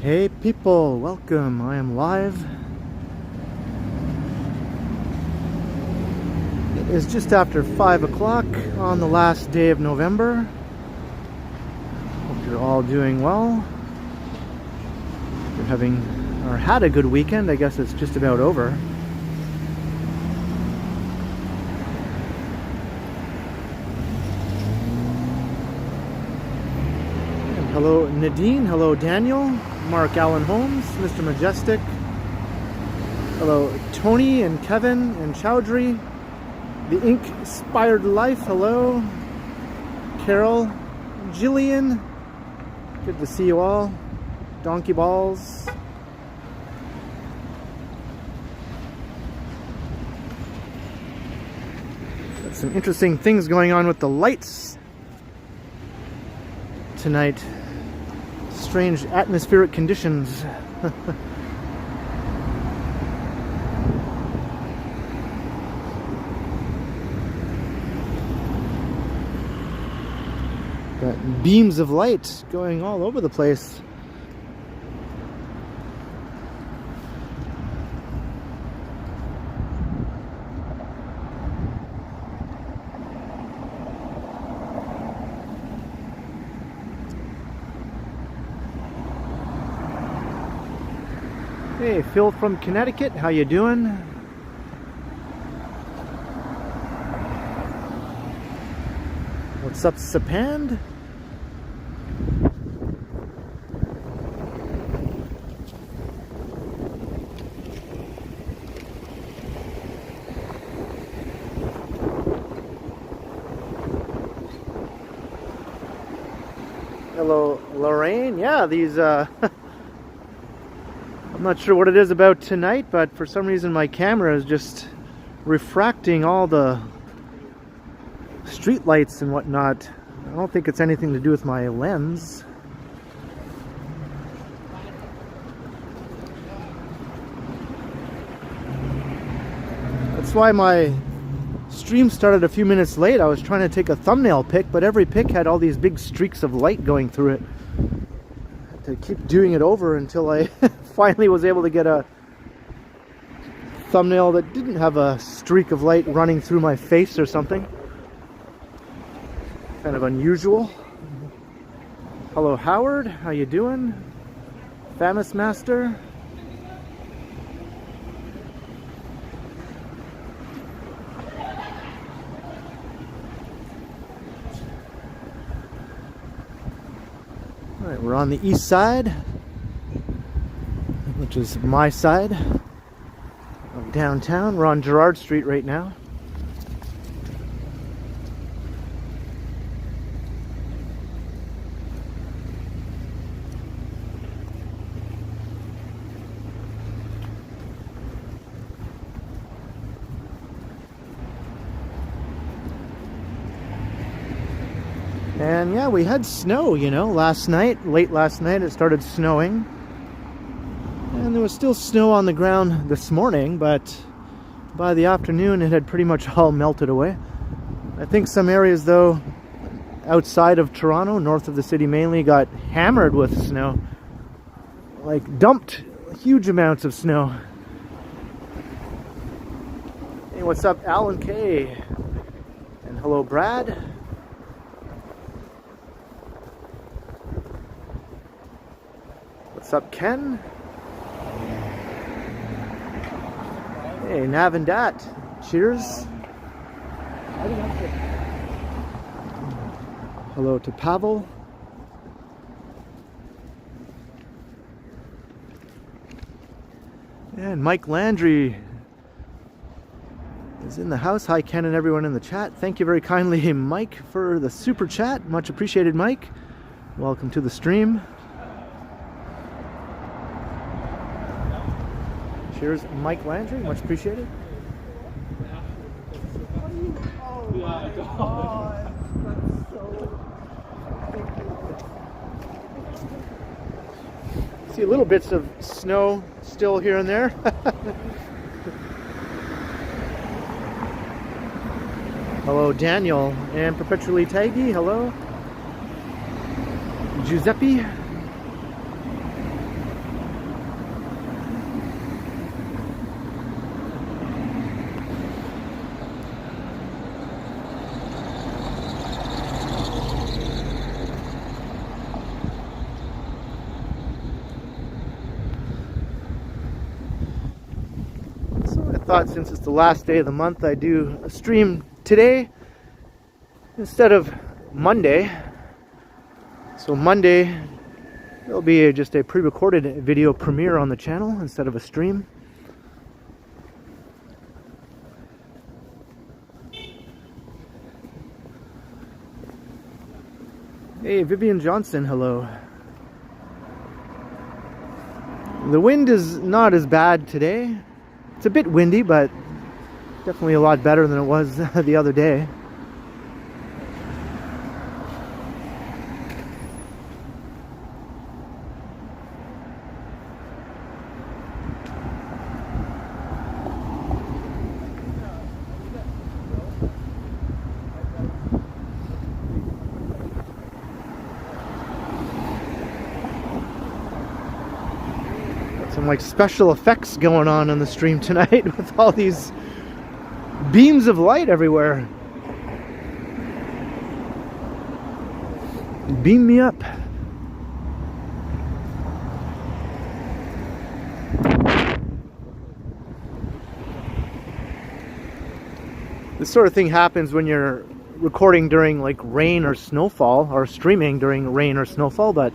Hey people, welcome. I am live. It is just after 5 o'clock on the last day of November. Hope you're all doing well. You're having or had a good weekend. I guess it's just about over. And hello Nadine, hello Daniel, Mark Allen Holmes, Mr. Majestic. Hello Tony and Kevin and Chowdhury. The Ink-Inspired Life, hello. Carol, Jillian, good to see you all. Donkey Balls. Got some interesting things going on with the lights tonight. Strange atmospheric conditions. Got beams of light going all over the place. Hey, Phil from Connecticut, how you doing? What's up, Sapand? Hello, Lorraine. Yeah, these I'm not sure what it is about tonight, but for some reason my camera is just refracting all the street lights and whatnot. I don't think it's anything to do with my lens. That's why my stream started a few minutes late. I was trying to take a thumbnail pic, but every pic had all these big streaks of light going through it. I had to keep doing it over until I finally was able to get a thumbnail that didn't have a streak of light running through my face or something. Kind of unusual. Hello Howard, how you doing? Famous Master. Alright, we're on the east side, which is my side of downtown. We're on Gerrard Street right now. And yeah, we had snow, you know, last night, late last night it started snowing. And there was still snow on the ground this morning, but by the afternoon it had pretty much all melted away. I think some areas though, outside of Toronto, north of the city mainly, got hammered with snow. Like dumped huge amounts of snow. Hey, what's up, Alan K? And hello, Brad. What's up, Ken? Hey, Nav and Dat. Cheers. Hello to Pavel. And Mike Landry is in the house. Hi, Ken and everyone in the chat. Thank you very kindly, Mike, for the super chat. Much appreciated, Mike. Welcome to the stream. Cheers, Mike Landry. Much appreciated. Oh my God. That's so... See little bits of snow still here and there. Hello, Daniel. And Perpetually Taggy. Hello. Giuseppe. thought since it's the last day of the month, I do a stream today instead of Monday. So Monday, there'll be just a pre-recorded video premiere on the channel instead of a stream. Hey, Vivian Johnson, hello. The wind is not as bad today. It's a bit windy, but definitely a lot better than it was the other day. Some like special effects going on the stream tonight with all these beams of light everywhere. Beam me up. This sort of thing happens when you're recording during like rain or snowfall, or streaming during rain or snowfall, but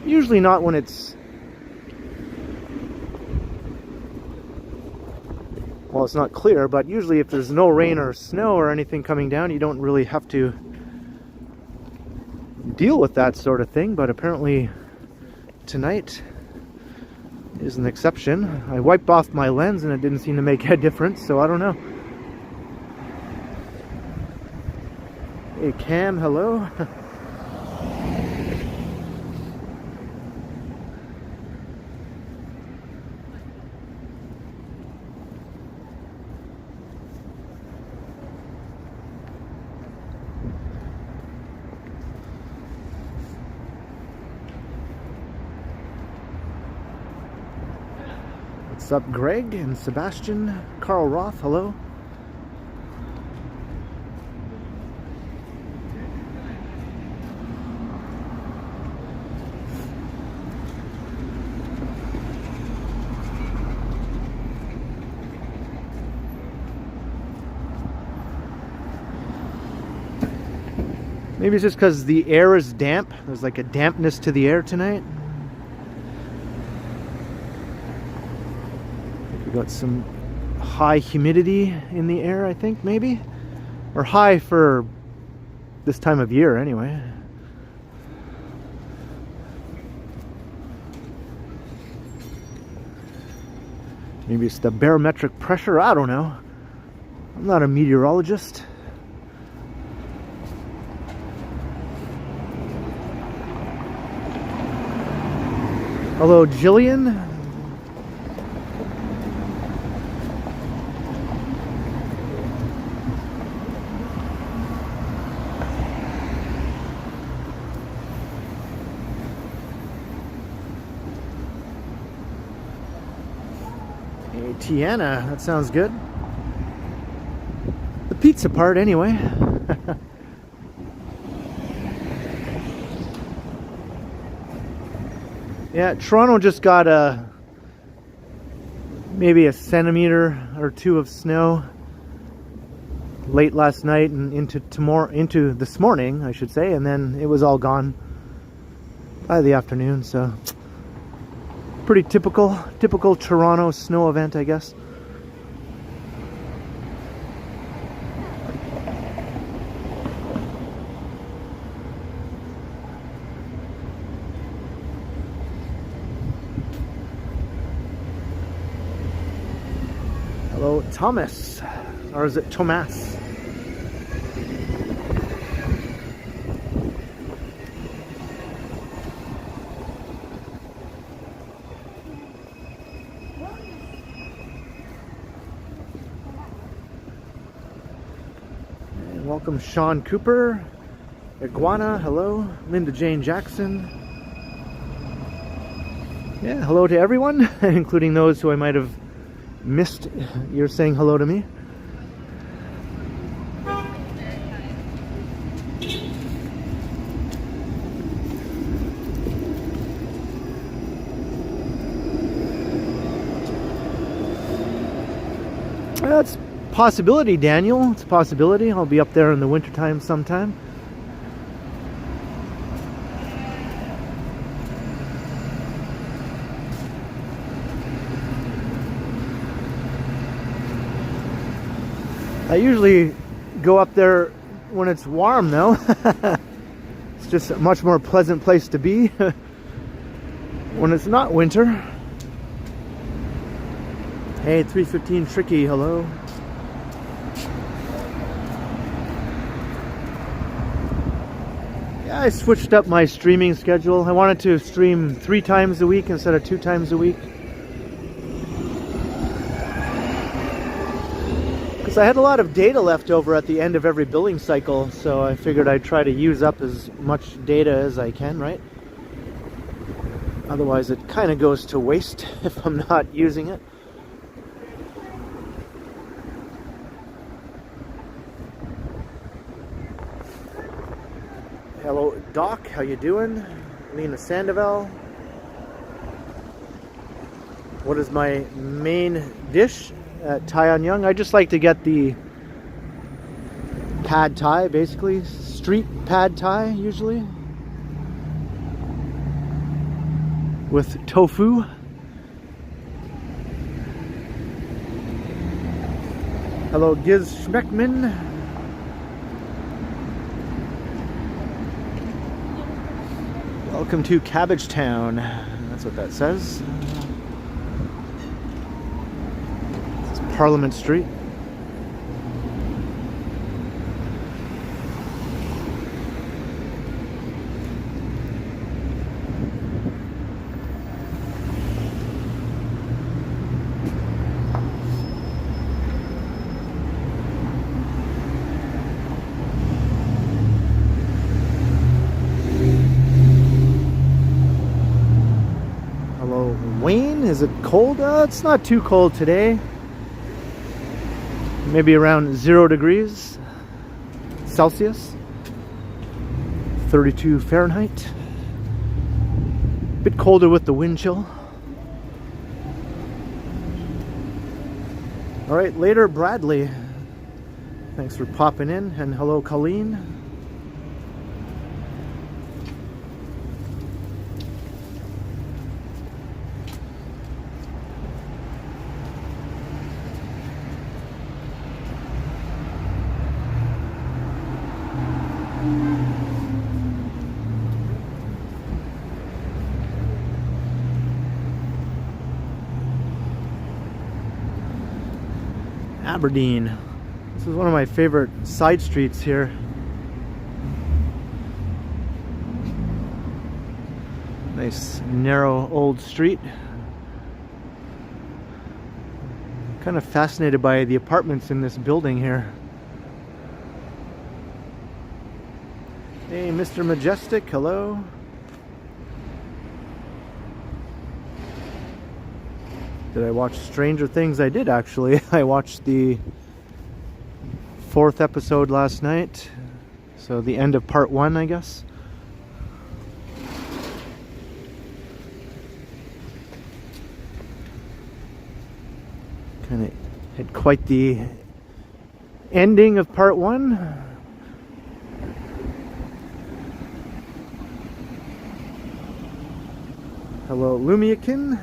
usually not when it's, well, it's not clear, but usually if there's no rain or snow or anything coming down, you don't really have to deal with that sort of thing. But apparently tonight is an exception. I wiped off my lens and it didn't seem to make a difference, so I don't know. Hey Cam, hello. What's up, Greg and Sebastian? Carl Roth, hello. Maybe it's just because the air is damp. There's like a dampness to the air tonight. We got some high humidity in the air, I think, maybe, or high for this time of year anyway. Maybe it's the barometric pressure, I don't know. I'm not a meteorologist. Hello, Jillian. Tiana, that sounds good. The pizza part, anyway. Yeah, Toronto just got maybe a centimeter or two of snow late last night and into this morning, I should say, and then it was all gone by the afternoon. So pretty typical Toronto snow event, I guess. Hello, Thomas, or is it Tomas? Welcome Sean Cooper, Iguana, hello, Linda Jane Jackson. Yeah, hello to everyone, including those who I might have missed. You're saying hello to me. That's a possibility, Daniel. It's a possibility. I'll be up there in the wintertime sometime. I usually go up there when it's warm, though. It's just a much more pleasant place to be when it's not winter. Hey, 315 Tricky, hello. Yeah, I switched up my streaming schedule. I wanted to stream 3 times a week instead of 2 times a week. Because I had a lot of data left over at the end of every billing cycle, so I figured I'd try to use up as much data as I can, right? Otherwise it kind of goes to waste if I'm not using it. Hello Doc, how you doing? Lena Sandoval. What is my main dish at Thai on Young? I just like to get the pad Thai, basically street pad Thai usually, with tofu. Hello Giz Schmeckman. Welcome to Cabbagetown. That's what that says. It's Parliament Street. Is it cold? It's not too cold today. Maybe around 0 degrees Celsius. 32 Fahrenheit. Bit colder with the wind chill. Alright, later Bradley. Thanks for popping in. And hello Colleen. Aberdeen. This is one of my favorite side streets here. Nice narrow old street. Kind of fascinated by the apartments in this building here. Hey Mr. Majestic, hello. Did I watch Stranger Things? I did actually. I watched the 4th episode last night. So the end of part 1, I guess. Kind of had quite the ending of part 1. Hello Lumiakin.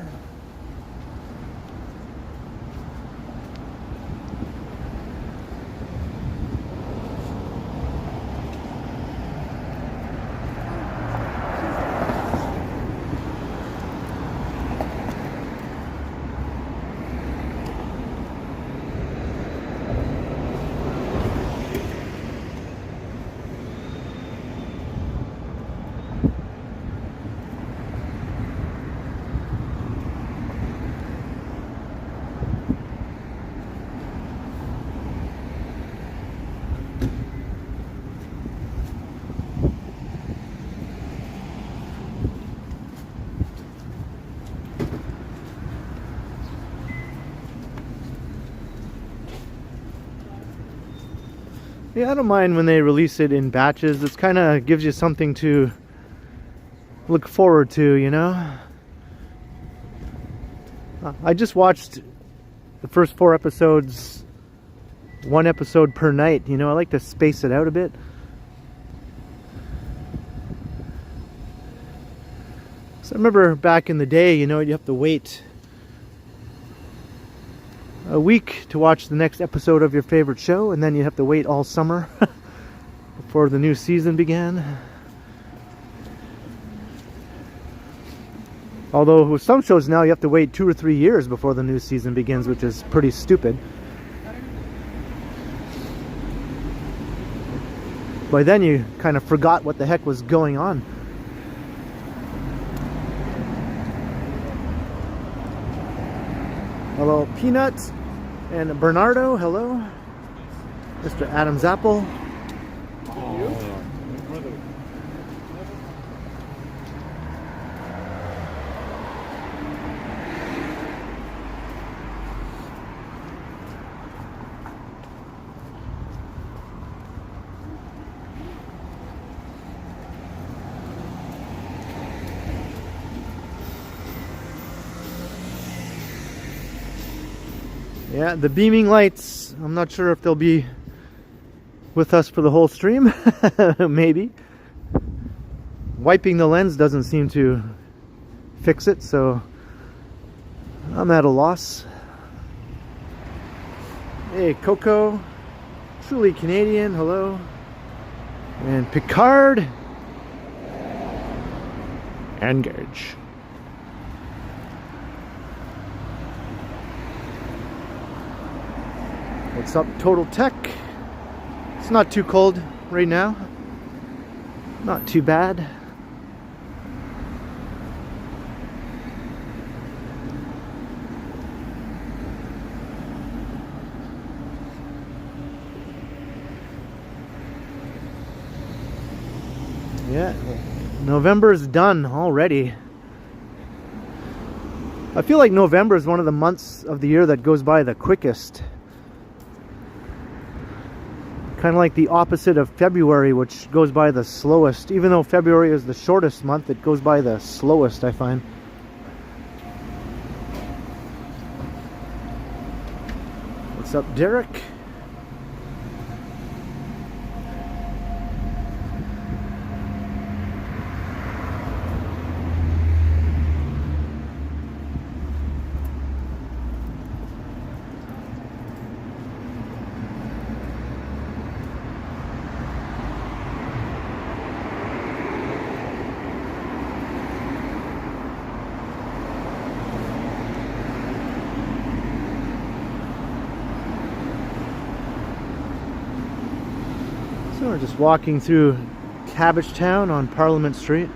Yeah, I don't mind when they release it in batches. It kind of gives you something to look forward to, you know? I just watched the first 4 episodes one episode per night. You know, I like to space it out a bit. So I remember back in the day, you know, you have to wait a week to watch the next episode of your favorite show, and then you have to wait all summer before the new season began. Although with some shows now you have to wait 2 or 3 years before the new season begins, which is pretty stupid. By then you kind of forgot what the heck was going on. Hello, Peanut and Bernardo. Hello, Mr. Adam's Apple. Yeah, the beaming lights, I'm not sure if they'll be with us for the whole stream. Maybe. Wiping the lens doesn't seem to fix it, so I'm at a loss. Hey, Coco, truly Canadian, hello. And Pecaut. Engage. What's up, Total Tech? It's not too cold right now. Not too bad. Yeah, November's done already. I feel like November is one of the months of the year that goes by the quickest. Kind of like the opposite of February, which goes by the slowest. Even though February is the shortest month, it goes by the slowest, I find. What's up, Derek? So we're just walking through Cabbagetown on Parliament Street,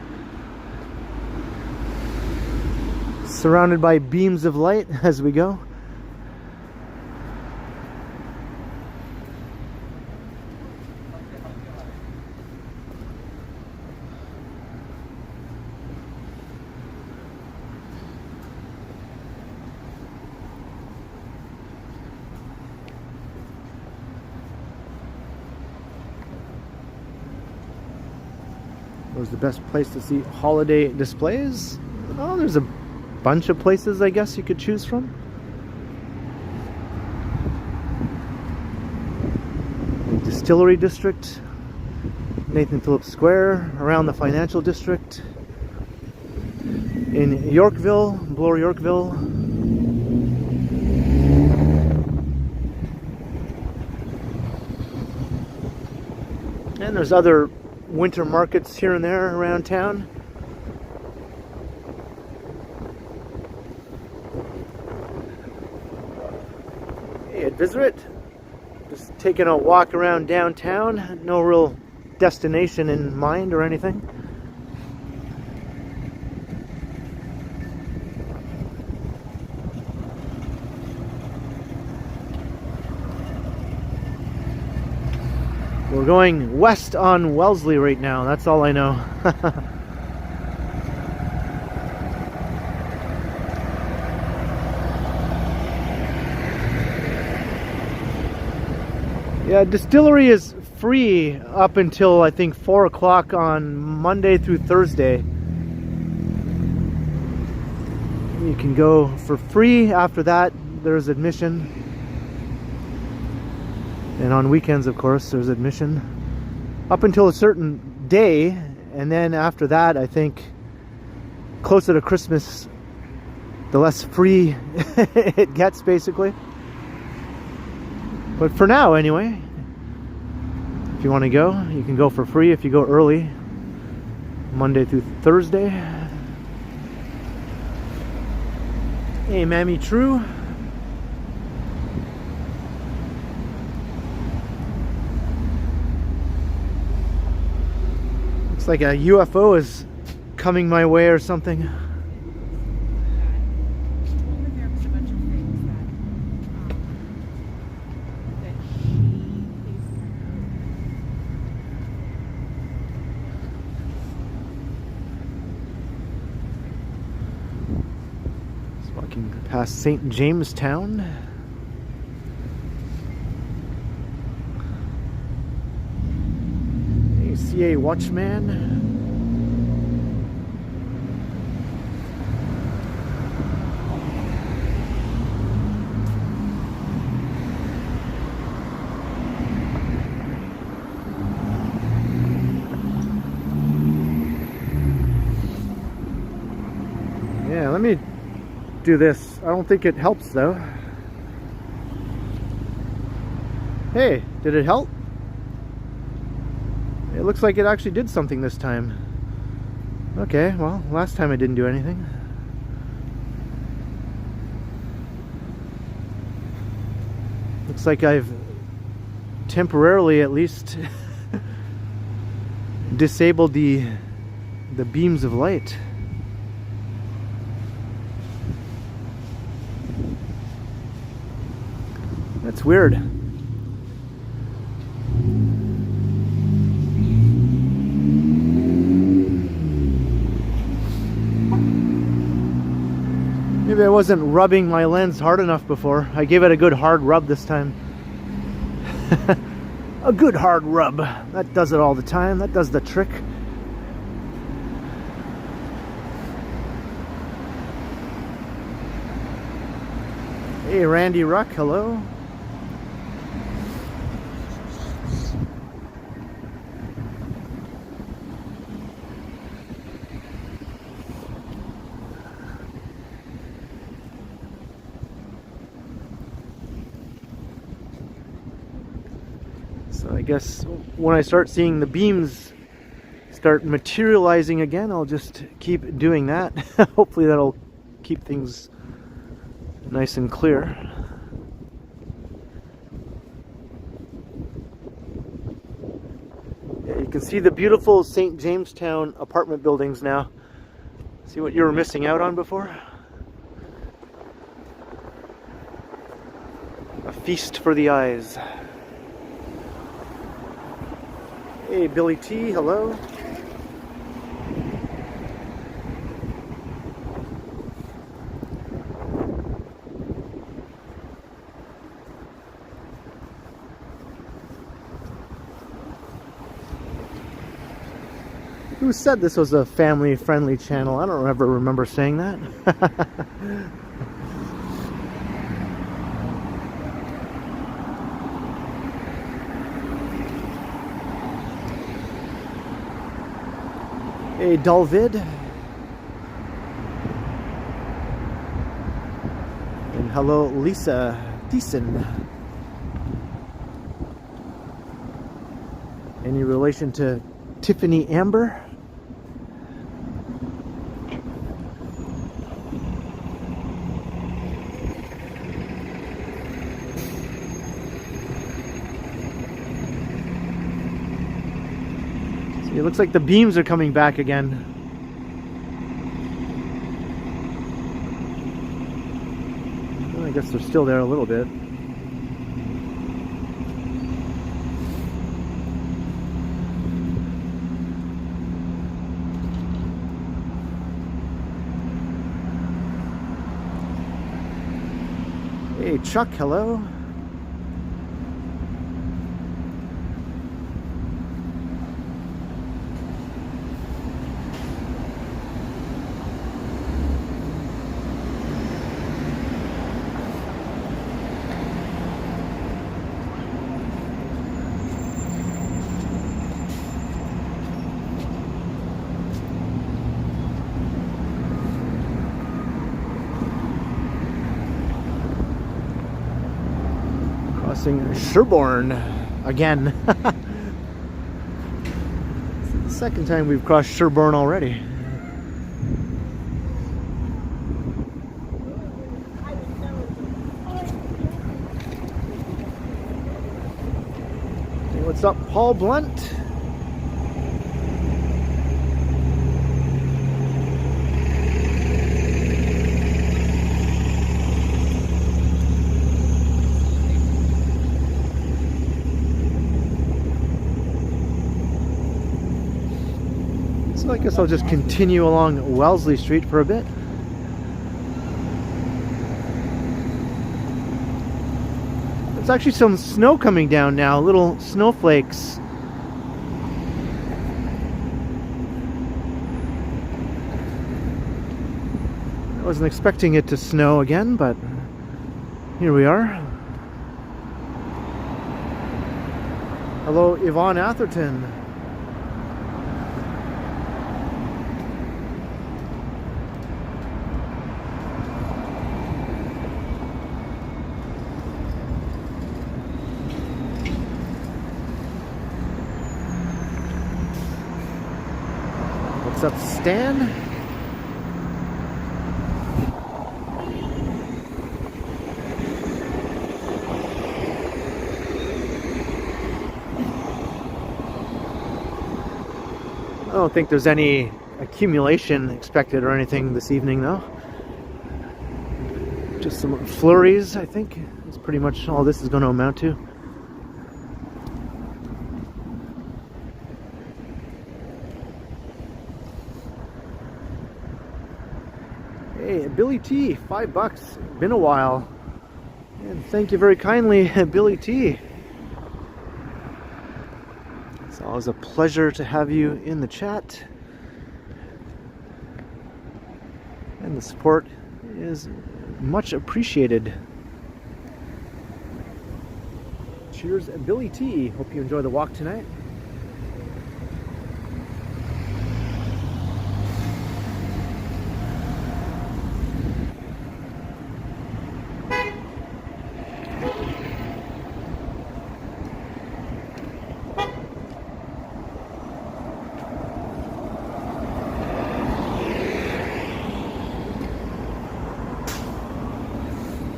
surrounded by beams of light as we go. Was the best place to see holiday displays? Oh, there's a bunch of places I guess you could choose from. Distillery District, Nathan Phillips Square, around the Financial District, in Yorkville, Bloor Yorkville. And there's other winter markets here and there around town. Hey, at Visit, just taking a walk around downtown. No real destination in mind or anything. We're going west on Wellesley right now, that's all I know. Yeah, Distillery is free up until I think 4 o'clock on Monday through Thursday. You can go for free. After that, there's admission. And on weekends, of course, there's admission up until a certain day, and then after that, I think closer to Christmas, the less free it gets, basically. But for now, anyway, if you want to go, you can go for free if you go early, Monday through Thursday. Hey, Mammy True. Looks like a UFO is coming my way or something. Just walking past St. Jamestown. ACA Watchman. Yeah, let me do this. I don't think it helps though. Hey, did it help? It looks like it actually did something this time. Okay, well, last time it didn't do anything. Looks like I've temporarily at least disabled the beams of light. That's weird. Maybe I wasn't rubbing my lens hard enough before. I gave it a good hard rub this time. A good hard rub. That does it all the time. That does the trick. Hey, Randy Ruck, hello. So I guess when I start seeing the beams start materializing again, I'll just keep doing that. Hopefully that'll keep things nice and clear. Yeah, you can see the beautiful St. Jamestown apartment buildings now. See what you were missing out on before? A feast for the eyes. Hey, Billy T, hello. Who said this was a family-friendly channel? I don't ever remember saying that. Hey, Dalvid. And hello, Lisa Thiessen. Any relation to Tiffany Amber? It looks like the beams are coming back again. Well, I guess they're still there a little bit. Hey, Chuck, hello. Crossing Sherborne again. This is the second time we've crossed Sherborne already. Hey, what's up, Paul Blunt? So I guess I'll just continue along Wellesley Street for a bit. There's actually some snow coming down now, little snowflakes. I wasn't expecting it to snow again, but here we are. Hello, Yvonne Atherton. What's up, Stan? I don't think there's any accumulation expected or anything this evening, though. Just some flurries, I think. That's pretty much all this is going to amount to. Hey, Billy T, $5. Been a while. And thank you very kindly, Billy T. It's always a pleasure to have you in the chat. And the support is much appreciated. Cheers, Billy T. Hope you enjoy the walk tonight.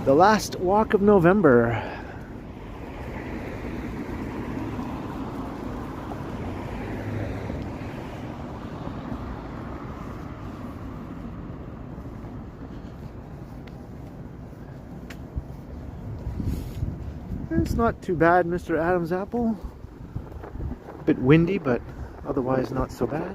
The last walk of November. It's not too bad, Mr. Adam's apple. A bit windy, but otherwise not so bad.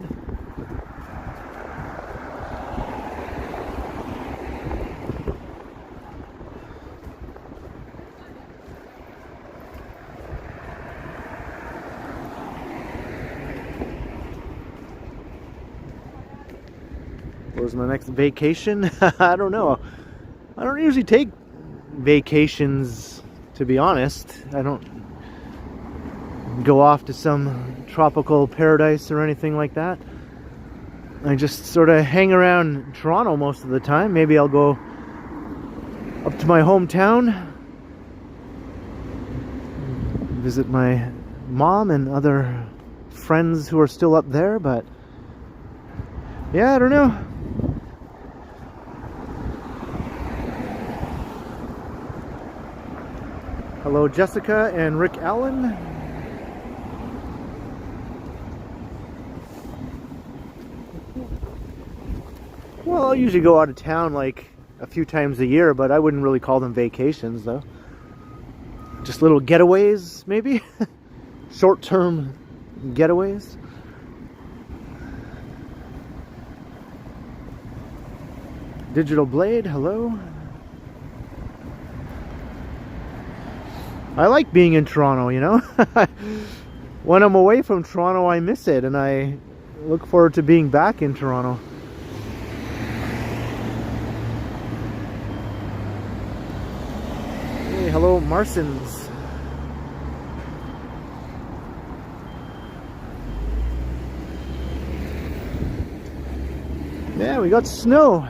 Where's my next vacation? I don't know. I don't usually take vacations, to be honest. I don't go off to some tropical paradise or anything like that. I just sort of hang around Toronto most of the time. Maybe I'll go up to my hometown, visit my mom and other friends who are still up there, but yeah, I don't know. Hello, Jessica and Rick Allen. Well, I'll usually go out of town like a few times a year, but I wouldn't really call them vacations, though. Just little getaways, maybe? Short-term getaways. Digital Blade, hello. I like being in Toronto, you know. When I'm away from Toronto, I miss it, and I look forward to being back in Toronto. Hey, hello, Marsons. Yeah, we got snow.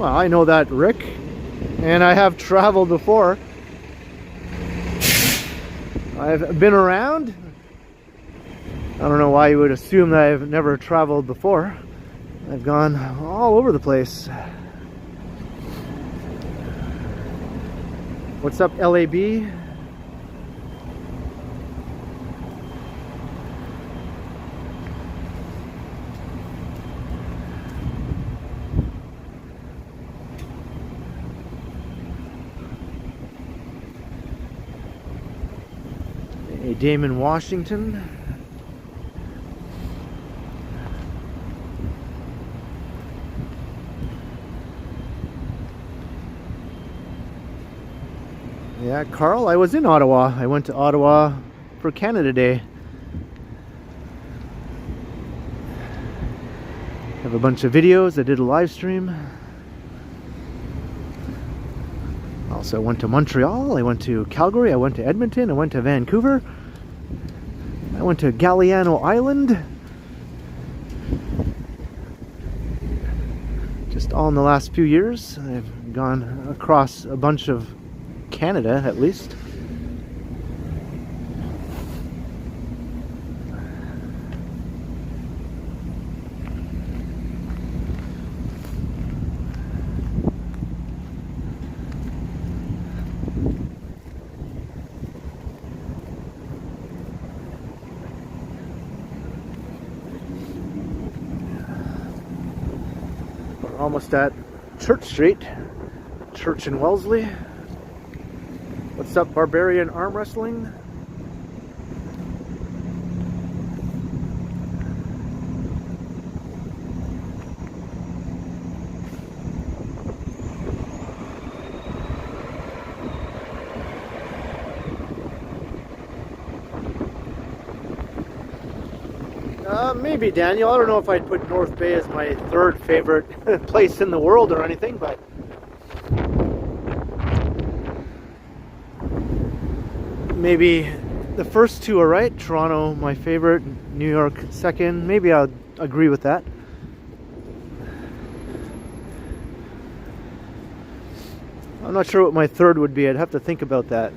Well, I know that, Rick, and I have traveled before. I've been around. I don't know why you would assume that I've never traveled before. I've gone all over the place. What's up, LAB? Hey, Damon Washington. Yeah, Carl, I was in Ottawa. I went to Ottawa for Canada Day. Have a bunch of videos. I did a live stream. Also went to Montreal. I went to Calgary. I went to Edmonton. I went to Vancouver. I went to Galiano Island. Just all in the last few years. I've gone across a bunch of Canada, at least. We're almost at Church Street, Church in Wellesley. What's up, Barbarian Arm Wrestling? Maybe, Daniel. I don't know if I'd put North Bay as my third favorite place in the world or anything, but maybe the first two are right. Toronto, my favorite. New York, second. Maybe I'll agree with that. I'm not sure what my third would be. I'd have to think about that.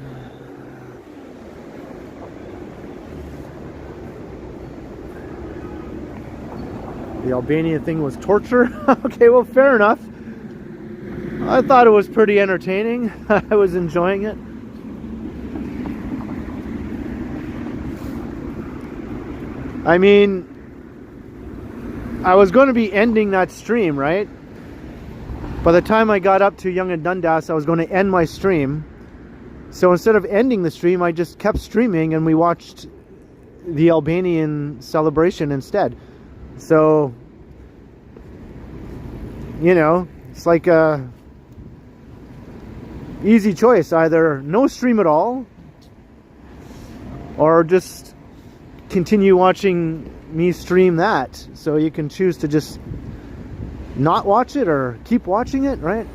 The Albanian thing was torture? Okay, well, fair enough. I thought it was pretty entertaining. I was enjoying it. I mean, I was going to be ending that stream, right? By the time I got up to Yonge and Dundas, I was going to end my stream. So instead of ending the stream, I just kept streaming and we watched the Albanian celebration instead. So, you know, it's like a easy choice. Either no stream at all, or just continue watching me stream that. So you can choose to just not watch it or keep watching it, right?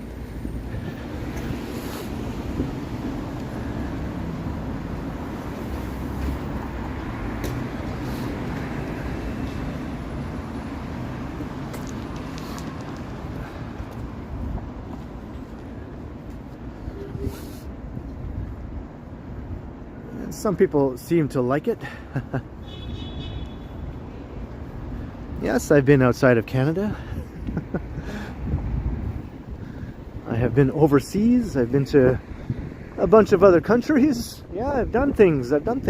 Some people seem to like it. Yes, I've been outside of Canada. I have been overseas. I've been to a bunch of other countries. Yeah, I've done things. I don't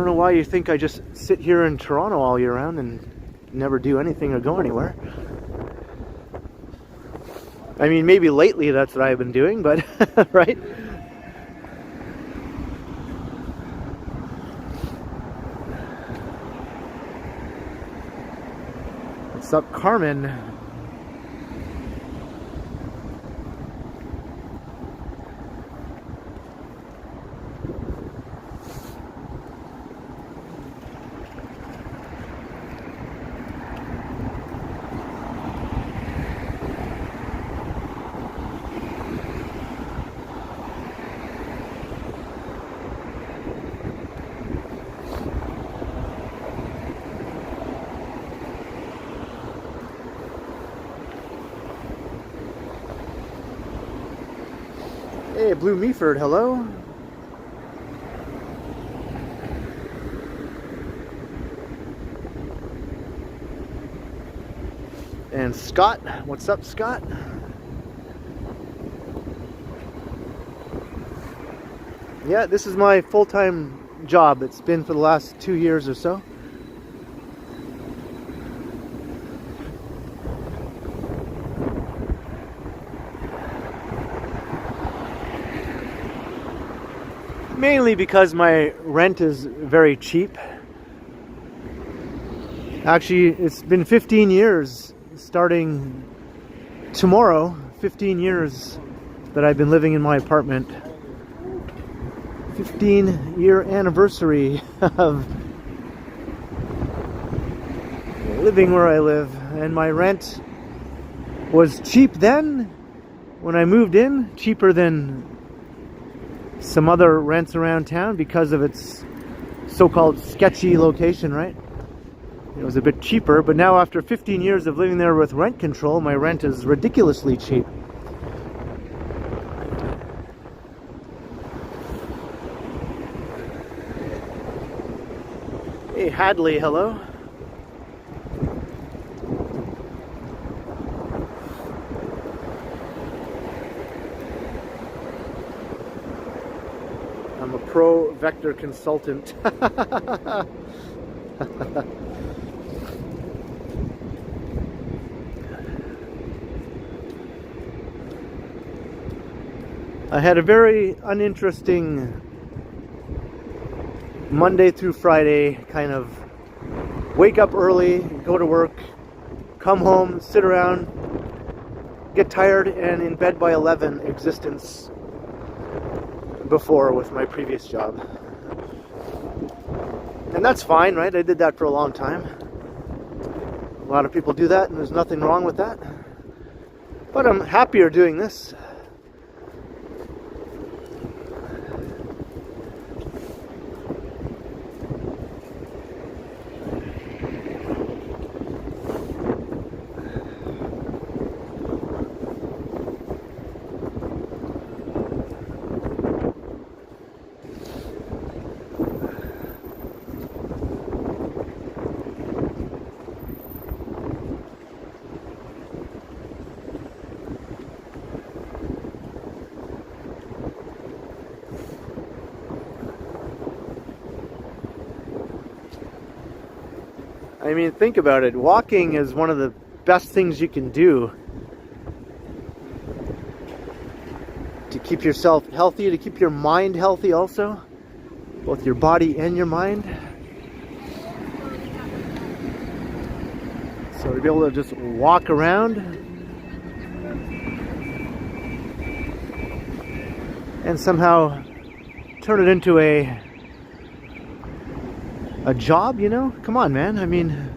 know why you think I just sit here in Toronto all year round and never do anything or go anywhere. I mean, maybe lately that's what I've been doing, but right? What's up, Carmen? Blue Meaford, hello. And Scott, what's up, Scott? Yeah, this is my full-time job. It's been for the last 2 years or so. Mainly because my rent is very cheap. Actually, it's been 15 years, starting tomorrow, 15 years that I've been living in my apartment. 15-year anniversary of living where I live, and my rent was cheap then when I moved in, cheaper than some other rents around town because of its so-called sketchy location, right? It was a bit cheaper, but now after 15 years of living there with rent control, my rent is ridiculously cheap. Hey Hadley, hello. I'm a pro vector consultant. I had a very uninteresting Monday through Friday, kind of wake up early, go to work, come home, sit around, get tired, and in bed by 11 existence before with my previous job. And that's fine, right? I did that for a long time. A lot of people do that, and there's nothing wrong with that. But I'm happier doing this. I mean, think about it. Walking is one of the best things you can do to keep yourself healthy, to keep your mind healthy also, both your body and your mind. So to be able to just walk around and somehow turn it into a job, you know? Come on, man. I mean,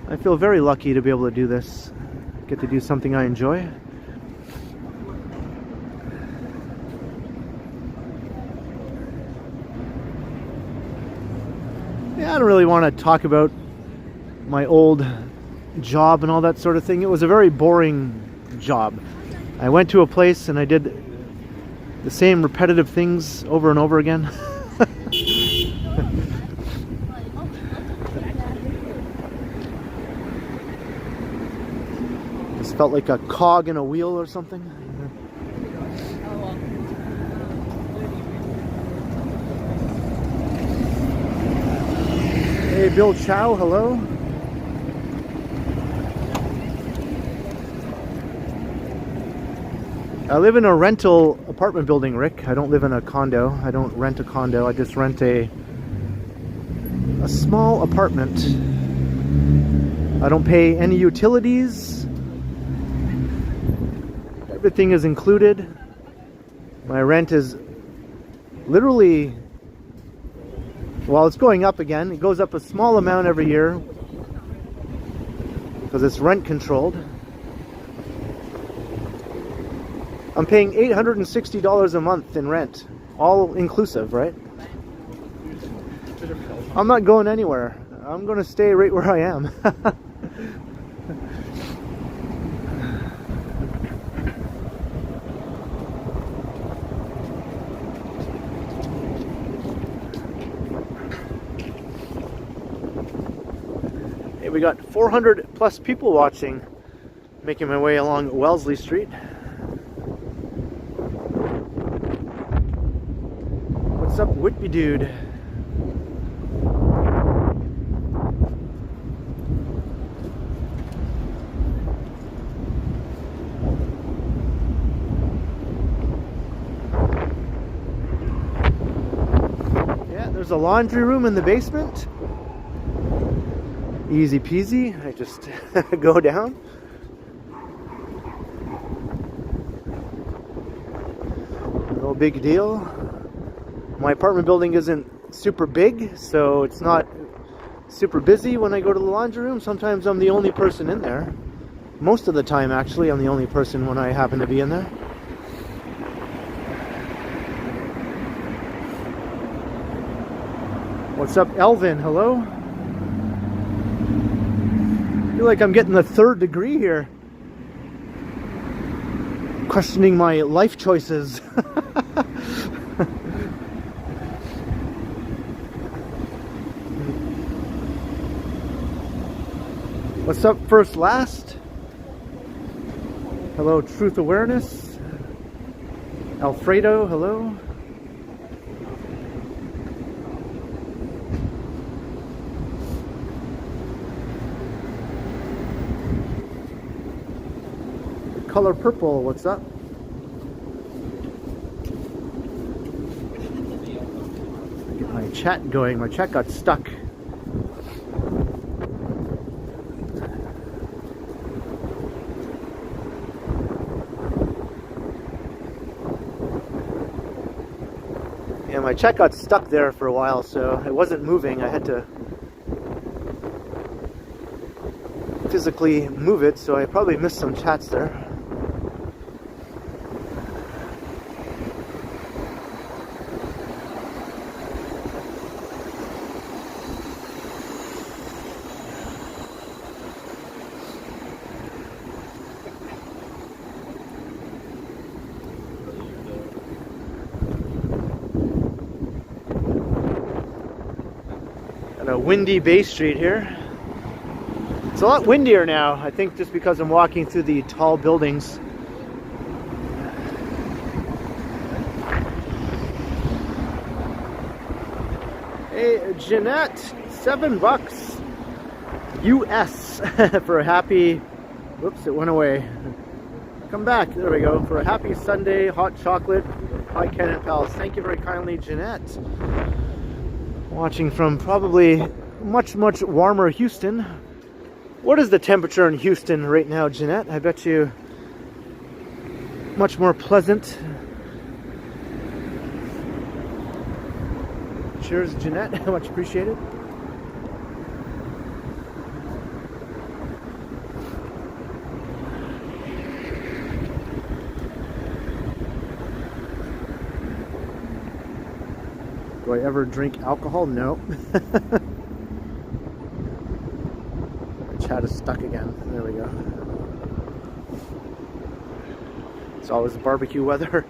I feel very lucky to be able to do this. Get to do something I enjoy. Yeah, I don't really want to talk about my old job and all that sort of thing. It was a very boring job. I went to a place and I did the same repetitive things over and over again. Felt like a cog in a wheel or something. Hey, Bill Chow, hello. I live in a rental apartment building, Rick. I don't live in a condo. I don't rent a condo. I just rent a small apartment. I don't pay any utilities. Everything is included. My rent is literally, well, it's going up again. It goes up a small amount every year because it's rent controlled. I'm paying $860 a month in rent, all inclusive, right? I'm not going anywhere. I'm going to stay right where I am. we got 400 plus people watching. Making my way along Wellesley Street. What's up, Whitby dude? Yeah, there's a laundry room in the basement. Easy peasy. I just go down. No big deal. My apartment building isn't super big, so it's not super busy when I go to the laundry room. Sometimes I'm the only person in there. Most of the time, actually, I'm the only person when I happen to be in there. What's up, Elvin? Hello? I feel like I'm getting the third degree here. Questioning my life choices. What's up, First Last? Hello, Truth Awareness. Alfredo, hello. Color Purple, what's up? Get my chat going. My chat got stuck. Yeah, my chat got stuck there for a while, so it wasn't moving. I had to physically move it, so I probably missed some chats there. Windy Bay Street here. It's a lot windier now, I think just because I'm walking through the tall buildings. Hey, Jeanette, $7 US for a happy, whoops, it went away. Come back, there we go, for a happy Sunday hot chocolate. Hi, Ken and pals. Thank you very kindly, Jeanette. Watching from probably much warmer Houston. What is the temperature in Houston right now, Jeanette? I bet you much more pleasant. Cheers, Jeanette. Much appreciated. Do I ever drink alcohol? No. My chat is stuck again. There we go. It's always barbecue weather.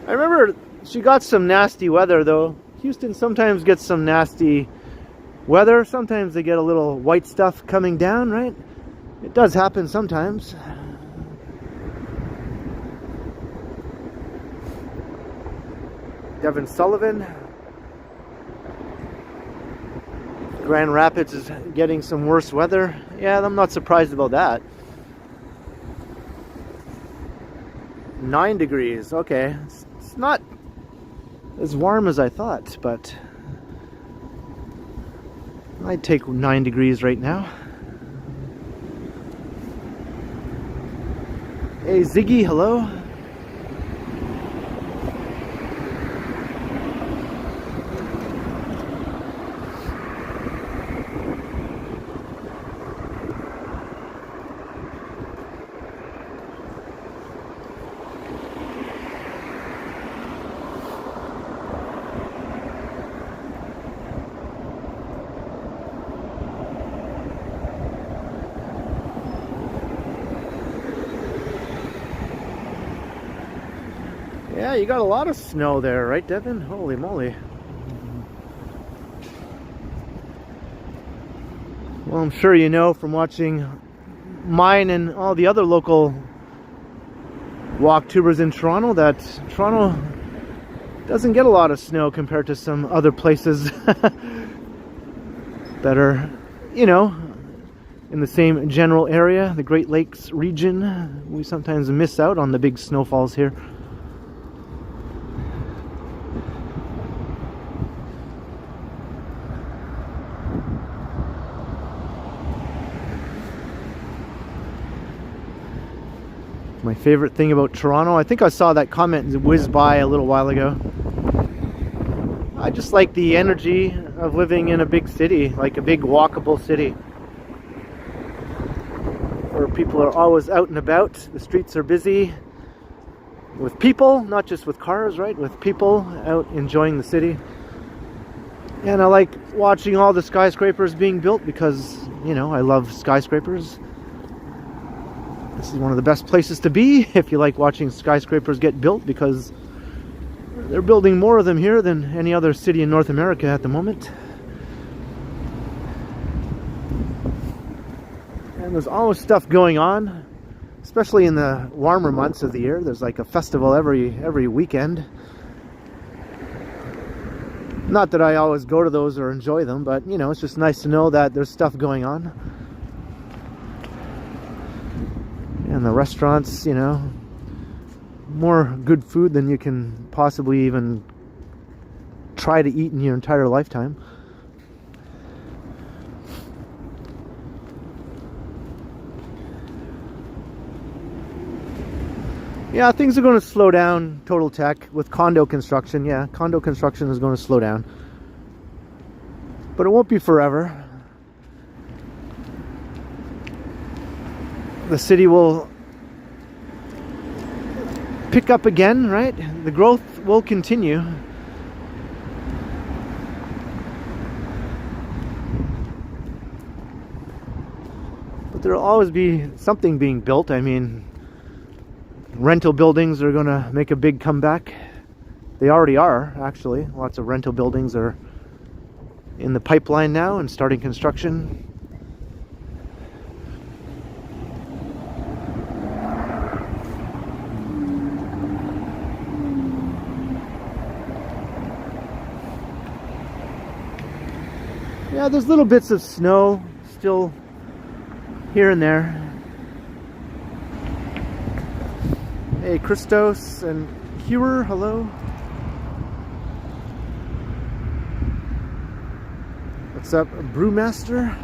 I remember she got some nasty weather though. Houston sometimes gets some nasty weather. Sometimes they get a little white stuff coming down, right? It does happen sometimes. Devin Sullivan. Grand Rapids is getting some worse weather. Yeah, I'm not surprised about that. 9 degrees. Okay. It's not as warm as I thought, but I'd take 9 degrees right now. Hey, Ziggy, hello. Yeah, you got a lot of snow there, right, Devin? Holy moly. Well, I'm sure you know from watching mine and all the other local walk tubers in Toronto that Toronto doesn't get a lot of snow compared to some other places that are, you know, in the same general area, the Great Lakes region. We sometimes miss out on the big snowfalls here. My favorite thing about Toronto, I think I saw that comment whiz by a little while ago. I just like the energy of living in a big city, like a big walkable city, where people are always out and about. The streets are busy with people, not just with cars, right? With people out enjoying the city. And I like watching all the skyscrapers being built because, you know, I love skyscrapers. This is one of the best places to be if you like watching skyscrapers get built, because they're building more of them here than any other city in North America at the moment. And there's always stuff going on, especially in the warmer months of the year. There's like a festival every weekend. Not that I always go to those or enjoy them, but you know, it's just nice to know that there's stuff going on. And the restaurants, you know, more good food than you can possibly even try to eat in your entire lifetime. Yeah, things are going to slow down, total tech, with condo construction. Yeah, condo construction is going to slow down. But it won't be forever. The city will pick up again, right? The growth will continue. But there will always be something being built. I mean, rental buildings are going to make a big comeback. They already are, actually. Lots of rental buildings are in the pipeline now and starting construction. Yeah, there's little bits of snow still here and there. Hey, Christos and Hewer, hello. What's up, Brewmaster?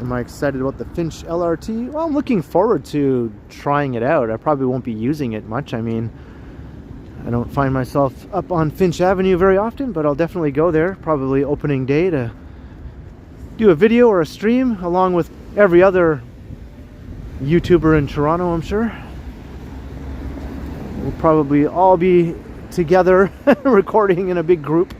Am I excited about the Finch LRT? Well, I'm looking forward to trying it out. I probably won't be using it much. I mean, I don't find myself up on Finch Avenue very often, but I'll definitely go there, probably opening day, to do a video or a stream along with every other YouTuber in Toronto, I'm sure. We'll probably all be together recording in a big group.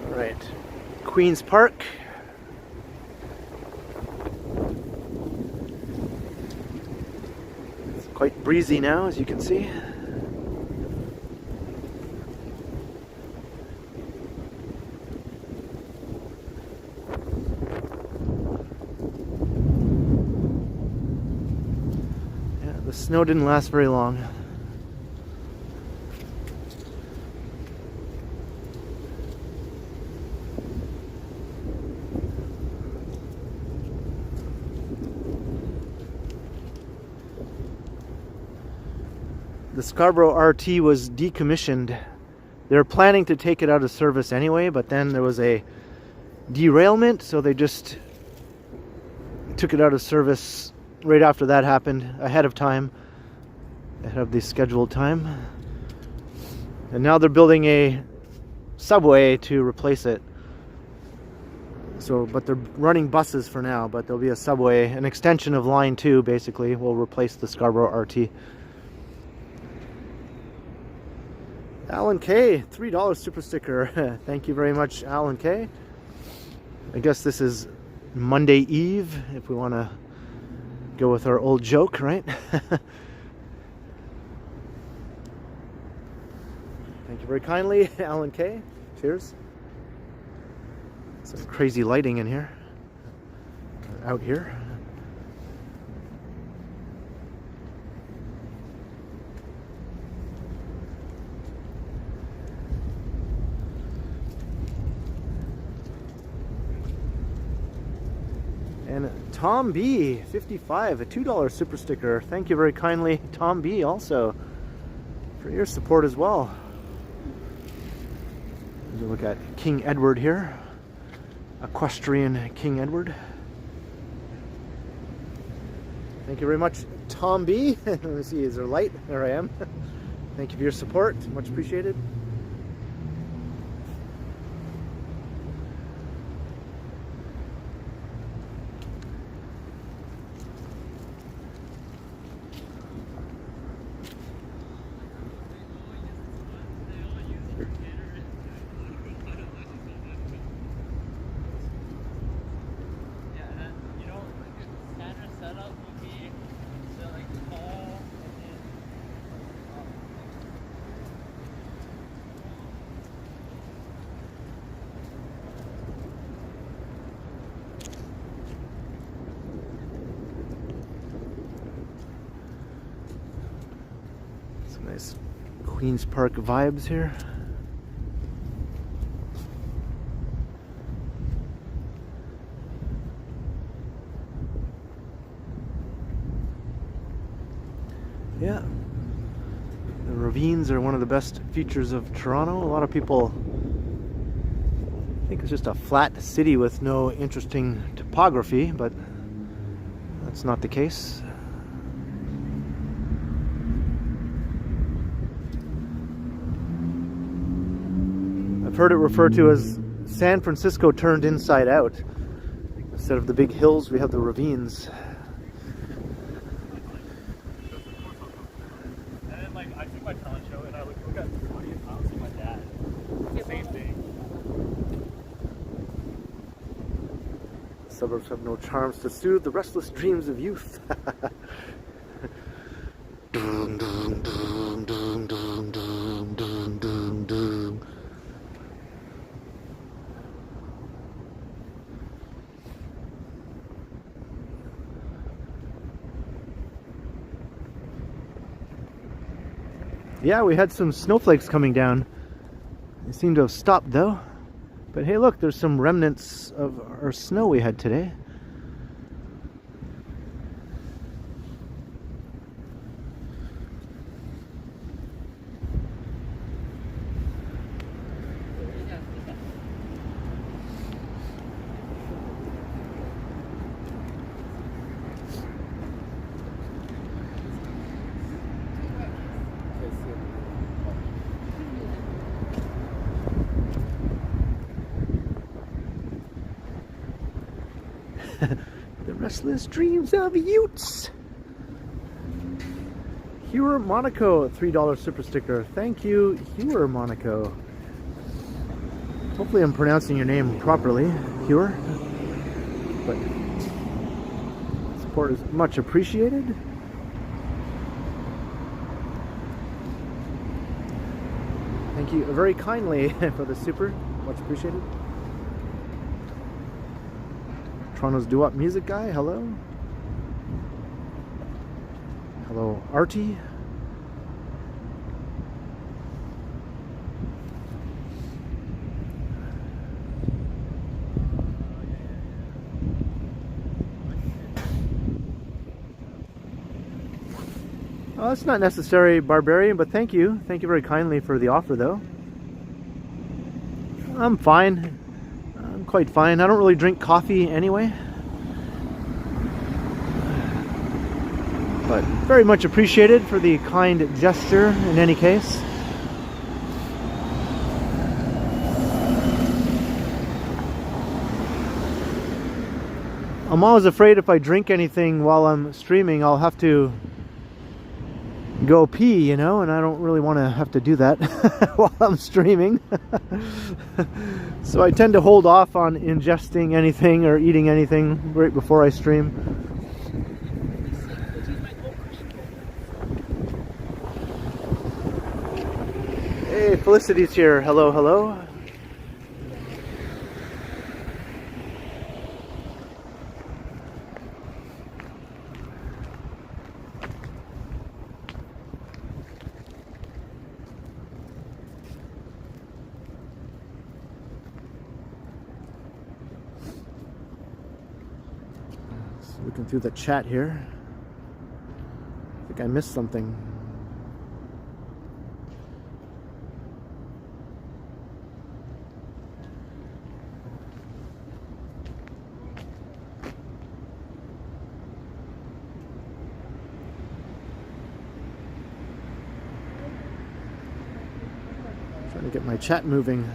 Right, Queen's Park. It's quite breezy now, as you can see. Yeah, the snow didn't last very long. The Scarborough RT was decommissioned. They were planning to take it out of service anyway, but then there was a derailment, so they just took it out of service right after that happened, ahead of time, ahead of the scheduled time. And now they're building a subway to replace it. So, but they're running buses for now, but there'll be a subway, an extension of line 2 basically will replace the Scarborough RT. Alan K, $3 super sticker. Thank you very much, Alan K. I guess this is Monday Eve, if we want to go with our old joke, right? Thank you very kindly, Alan K. Cheers. Some crazy lighting in here, out here. And Tom B, 55, a $2 super sticker. Thank you very kindly, Tom B, also for your support as well. As we look at King Edward here. Equestrian King Edward. Thank you very much, Tom B. Let me see, is there light? There I am. Thank you for your support, much appreciated. Nice Queen's Park vibes here. Yeah, the ravines are one of the best features of Toronto. A lot of people think it's just a flat city with no interesting topography, but that's not the case. I've heard it referred to as San Francisco turned inside out. Instead of the big hills, we have the ravines. And then, like, I took my talent show and I look at the audience, I don't see my dad. Same thing. Suburbs have no charms to soothe the restless dreams of youth. Doom, doom, doom, doom, doom, doom, doom, doom, doom. Yeah, we had some snowflakes coming down. They seem to have stopped though. But hey, look, there's some remnants of our snow we had today. The restless dreams of Utes. Hewer Monaco, $3 super sticker. Thank you, Hewer Monaco. Hopefully I'm pronouncing your name properly, Hewer. But support is much appreciated. Thank you very kindly for the super, much appreciated. Toronto's doo-wop music guy, hello. Hello, Artie. Oh, that's not necessary, Barbarian, but thank you. Thank you very kindly for the offer, though. I'm fine. I'm quite fine. I don't really drink coffee anyway. But very much appreciated for the kind gesture in any case. I'm always afraid if I drink anything while I'm streaming, I'll have to go pee, you know, and I don't really want to have to do that while I'm streaming. So I tend to hold off on ingesting anything or eating anything right before I stream. Hey, Felicity's here. Hello, hello. Looking through the chat here. I think I missed something. Trying to get my chat moving.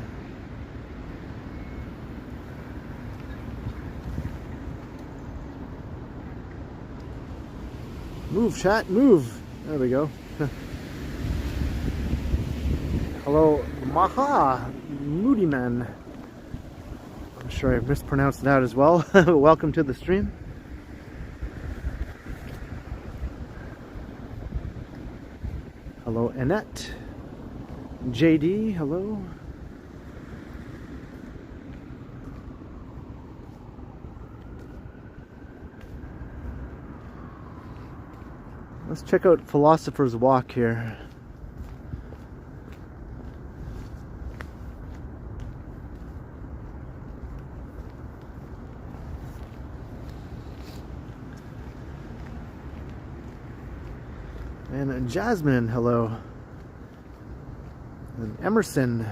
Move, chat, move. There we go. Hello, Maha, Moody Man. I'm sure I mispronounced that as well. Welcome to the stream. Hello, Annette. JD, hello. Let's check out Philosophers Walk here. And Jasmine, hello. And Emerson.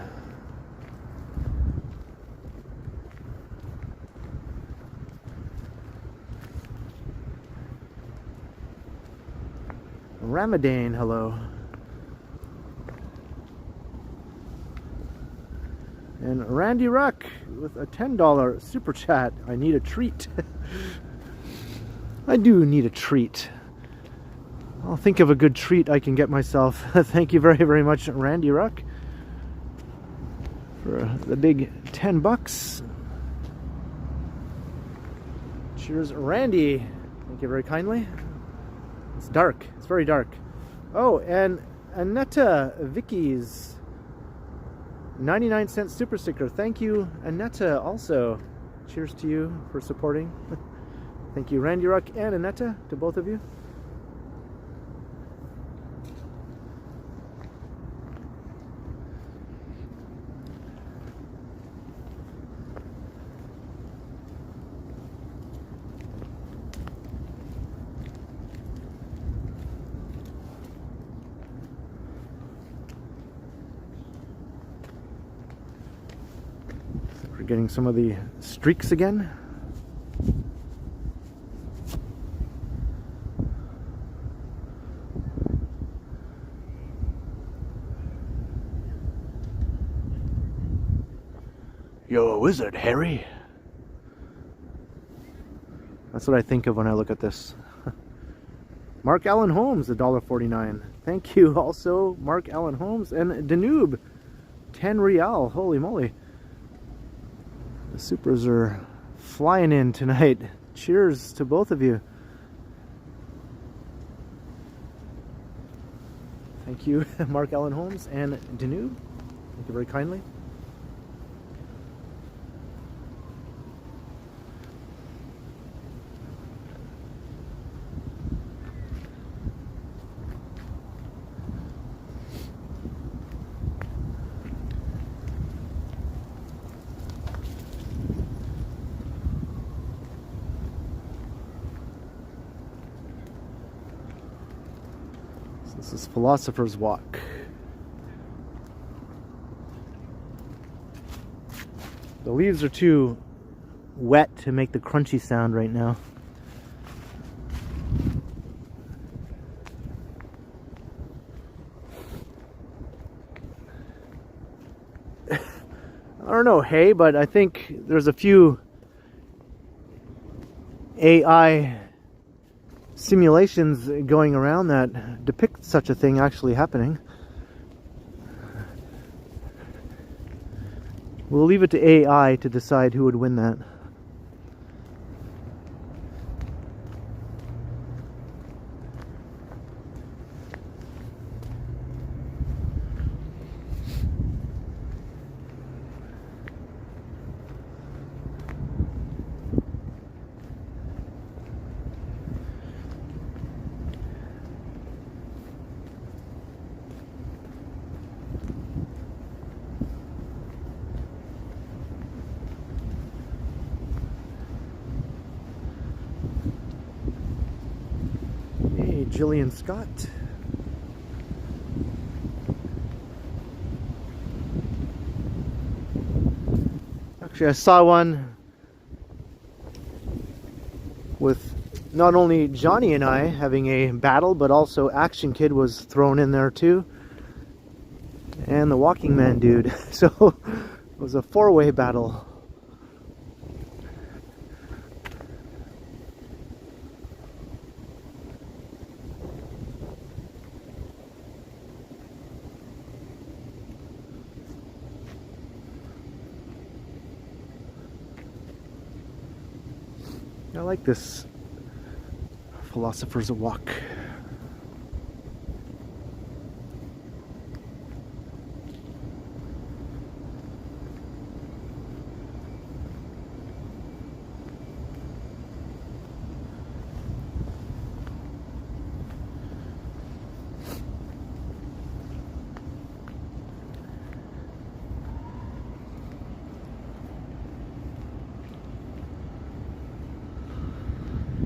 Ramadan, hello. And Randy Ruck with a $10 super chat. I need a treat. I do need a treat. I'll think of a good treat I can get myself. Thank you very, very much, Randy Ruck, for the big 10 bucks. Cheers, Randy. Thank you very kindly. It's dark. It's very dark. Oh, and Annetta Vicky's 99-cent super sticker. Thank you, Annetta, also. Cheers to you for supporting. Thank you, Randy Ruck and Annetta, to both of you. Getting some of the streaks again. You're a wizard, Harry. That's what I think of when I look at this. Mark Allen Holmes, $1.49. Thank you also, Mark Allen Holmes. And Danube, 10 real. Holy moly. The supers are flying in tonight. Cheers to both of you. Thank you, Mark Allen Holmes and Danube. Thank you very kindly. This is Philosophers Walk. The leaves are too wet to make the crunchy sound right now. I don't know, hey, but I think there's a few AI simulations going around that depict such a thing actually happening. We'll leave it to AI to decide who would win that. Jillian Scott. Actually, I saw one with not only Johnny and I having a battle, but also Action Kid was thrown in there too. And the Walking Man dude. So it was a four-way battle. I like this Philosophers Walk.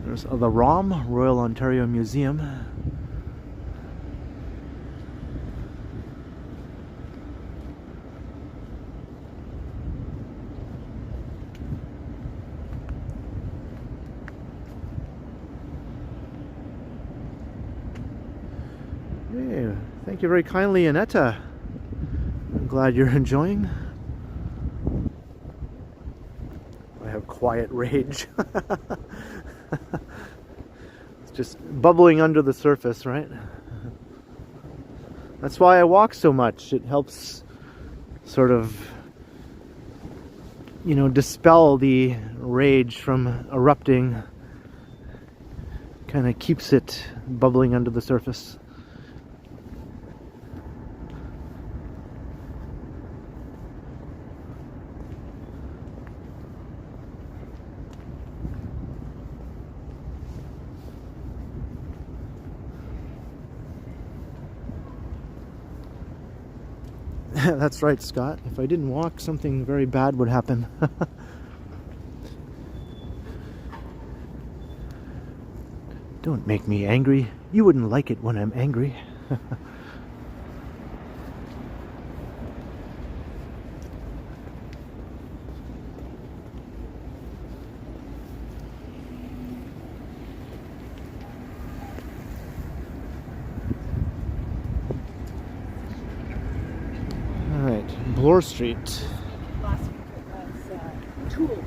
There's the ROM, Royal Ontario Museum. Hey, thank you very kindly, Annetta. I'm glad you're enjoying. I have quiet rage. It's just bubbling under the surface, right? That's why I walk so much. It helps sort of, you know, dispel the rage from erupting. Kind of keeps it bubbling under the surface. That's right, Scott. If I didn't walk, something very bad would happen. Don't make me angry. You wouldn't like it when I'm angry. Bloor Street. Last week it was tools.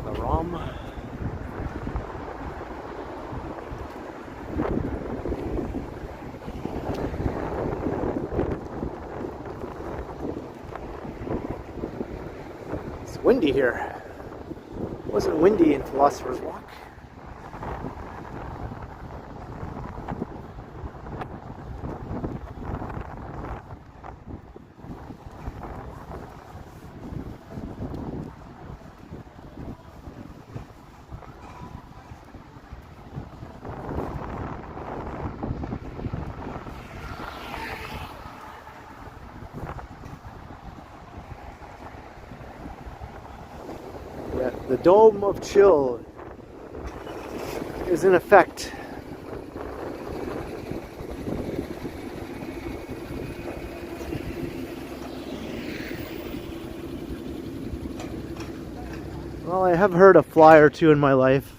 The ROM. It's windy here. It wasn't windy in Philosophers Walk. The dome of chill is in effect. Well, I have heard a fly or two in my life.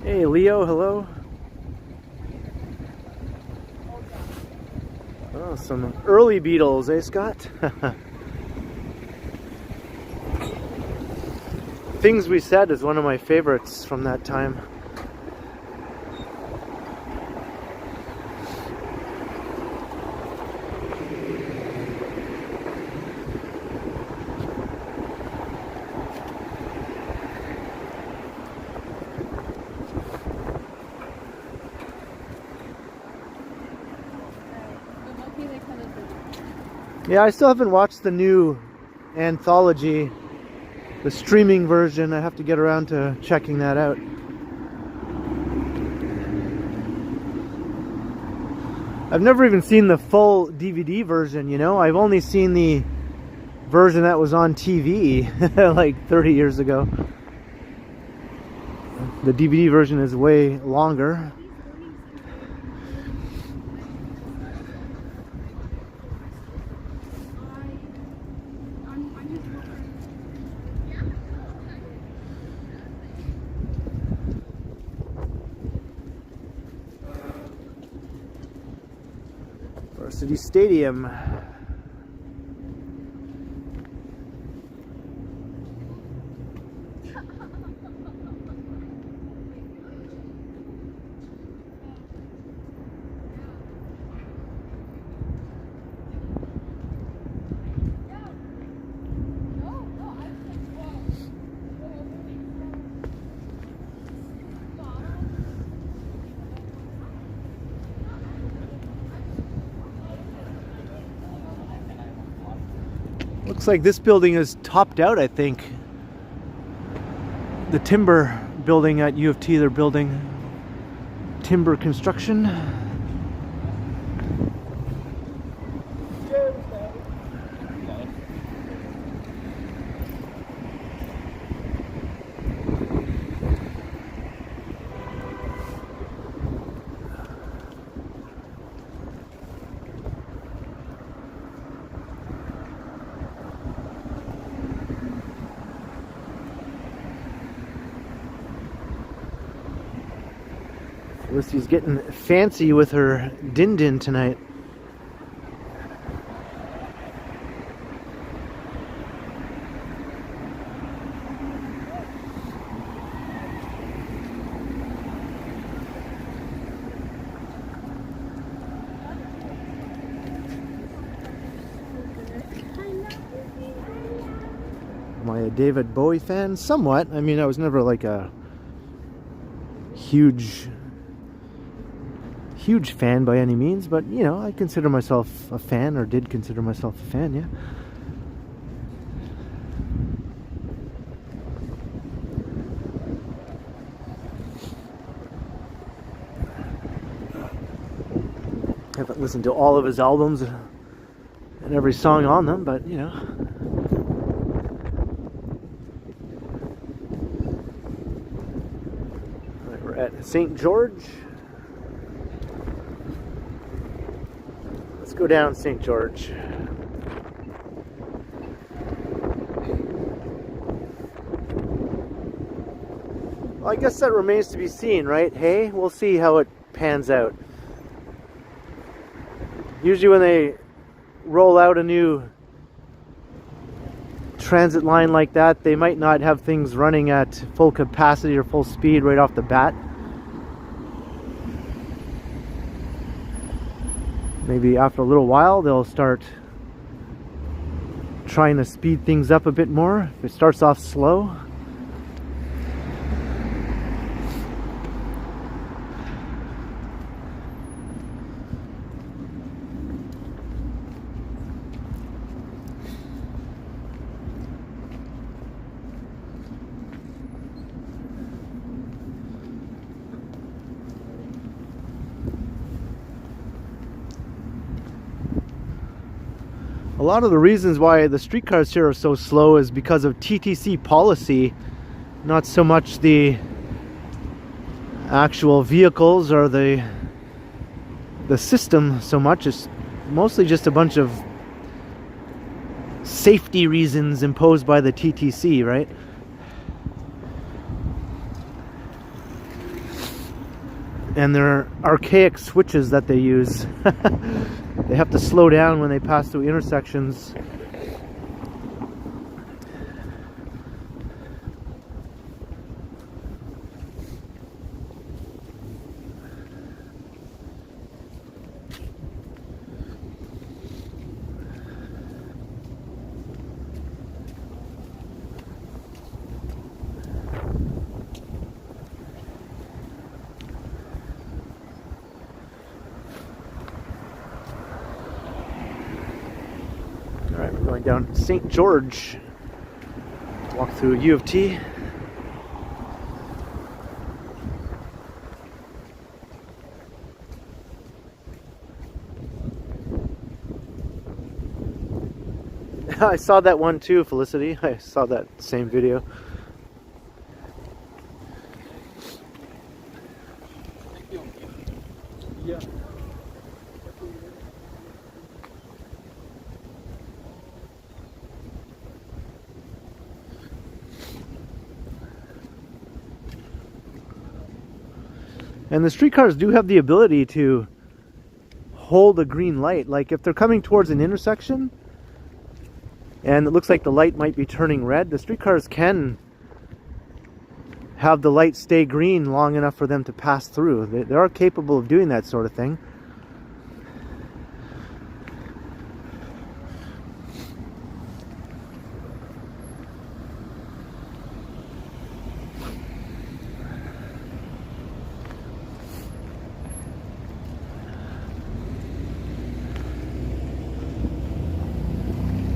Hey Leo, hello. Oh, some early Beatles, eh, Scott? Things We Said is one of my favorites from that time. Yeah, I still haven't watched the new anthology, the streaming version. I have to get around to checking that out. I've never even seen the full DVD version, you know? I've only seen the version that was on TV like 30 years ago. The DVD version is way longer. Varsity Stadium. Looks like this building is topped out, I think. The timber building at U of T, they're building timber construction. Felicity's getting fancy with her din-din tonight. Am I a David Bowie fan? Somewhat. I mean, I was never like a huge fan by any means, but you know, I consider myself a fan, or did consider myself a fan, yeah. Haven't listened to all of his albums and every song on them, but you know. All right, we're at St. George. Let's go down St. George. Well, I guess that remains to be seen, right? Hey, we'll see how it pans out. Usually when they roll out a new transit line like that, they might not have things running at full capacity or full speed right off the bat. Maybe after a little while they'll start trying to speed things up a bit more. If it starts off slow. A lot of the reasons why the streetcars here are so slow is because of TTC policy, not so much the actual vehicles or the system so much. It's mostly just a bunch of safety reasons imposed by the TTC, right? and their archaic switches that they use. They have to slow down when they pass through intersections. Alright, we're going down St. George. Walk through U of T. I saw that one too, Felicity. I saw that same video. Yeah. And the streetcars do have the ability to hold a green light. Like if they're coming towards an intersection and it looks like the light might be turning red, the streetcars can have the light stay green long enough for them to pass through. They are capable of doing that sort of thing.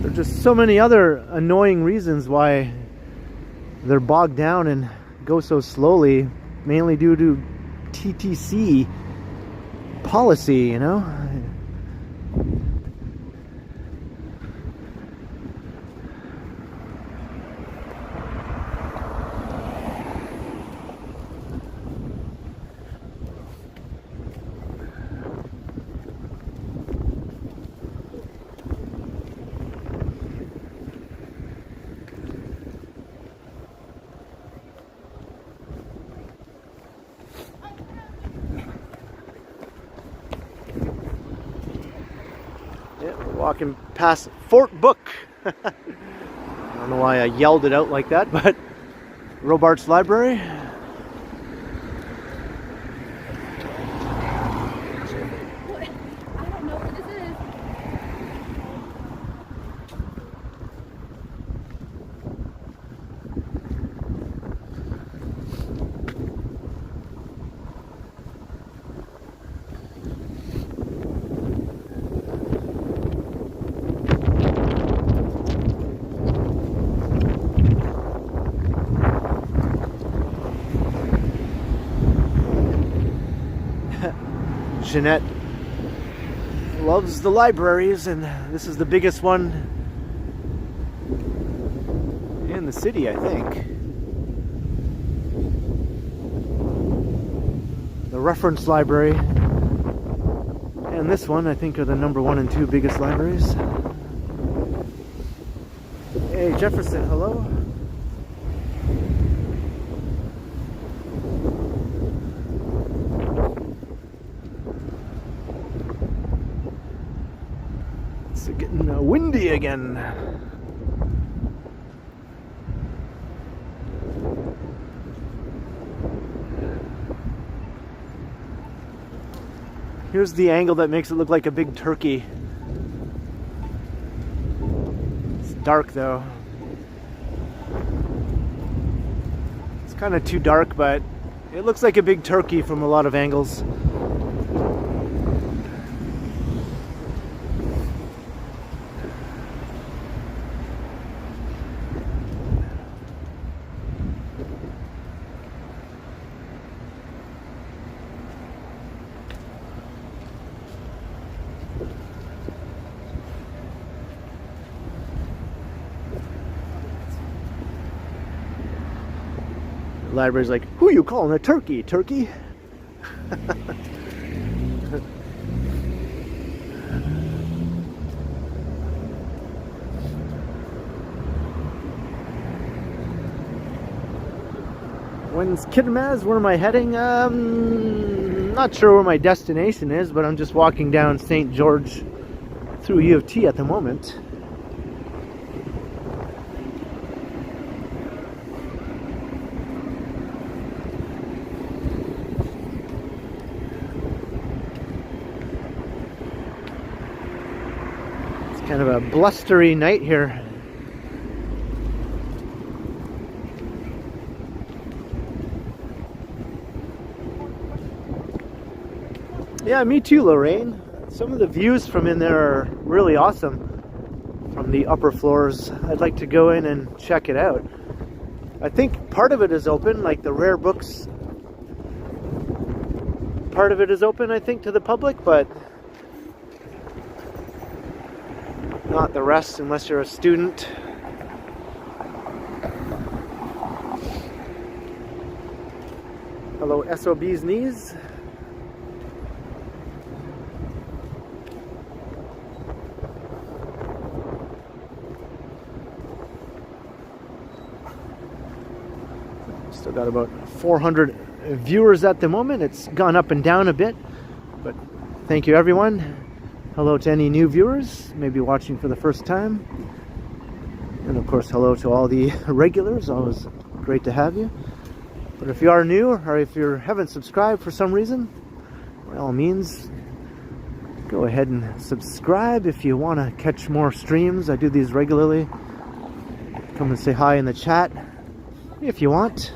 There are just so many other annoying reasons why they're bogged down and go so slowly, mainly due to TTC policy, you know? Walking past Fort Book. I don't know why I yelled it out like that, but Robarts Library. I don't know what this is. Jeanette loves the libraries, and this is the biggest one in the city, I think. The reference library and this one, I think, are the number 1 and 2 biggest libraries. Hey, Jefferson, hello. It's getting windy again. Here's the angle that makes it look like a big turkey. It's dark though. It's kind of too dark, but it looks like a big turkey from a lot of angles. The library's like, who you calling a turkey, turkey? When's Kidmaz? Where am I heading? not sure where my destination is, but I'm just walking down St. George through U of T at the moment. It's kind of a blustery night here. Yeah, me too, Lorraine. Some of the views from in there are really awesome from the upper floors. I'd like to go in and check it out. I think part of it is open, like the rare books. Part of it is open, I think, to the public, but not the rest unless you're a student. Hello, SOB's knees. Still got about 400 viewers at the moment. It's gone up and down a bit, but thank you everyone. Hello to any new viewers, maybe watching for the first time. And of course, hello to all the regulars. Always great to have you. But if you are new, or if you haven't subscribed for some reason, by all means, go ahead and subscribe if you want to catch more streams. I do these regularly. Come and say hi in the chat if you want.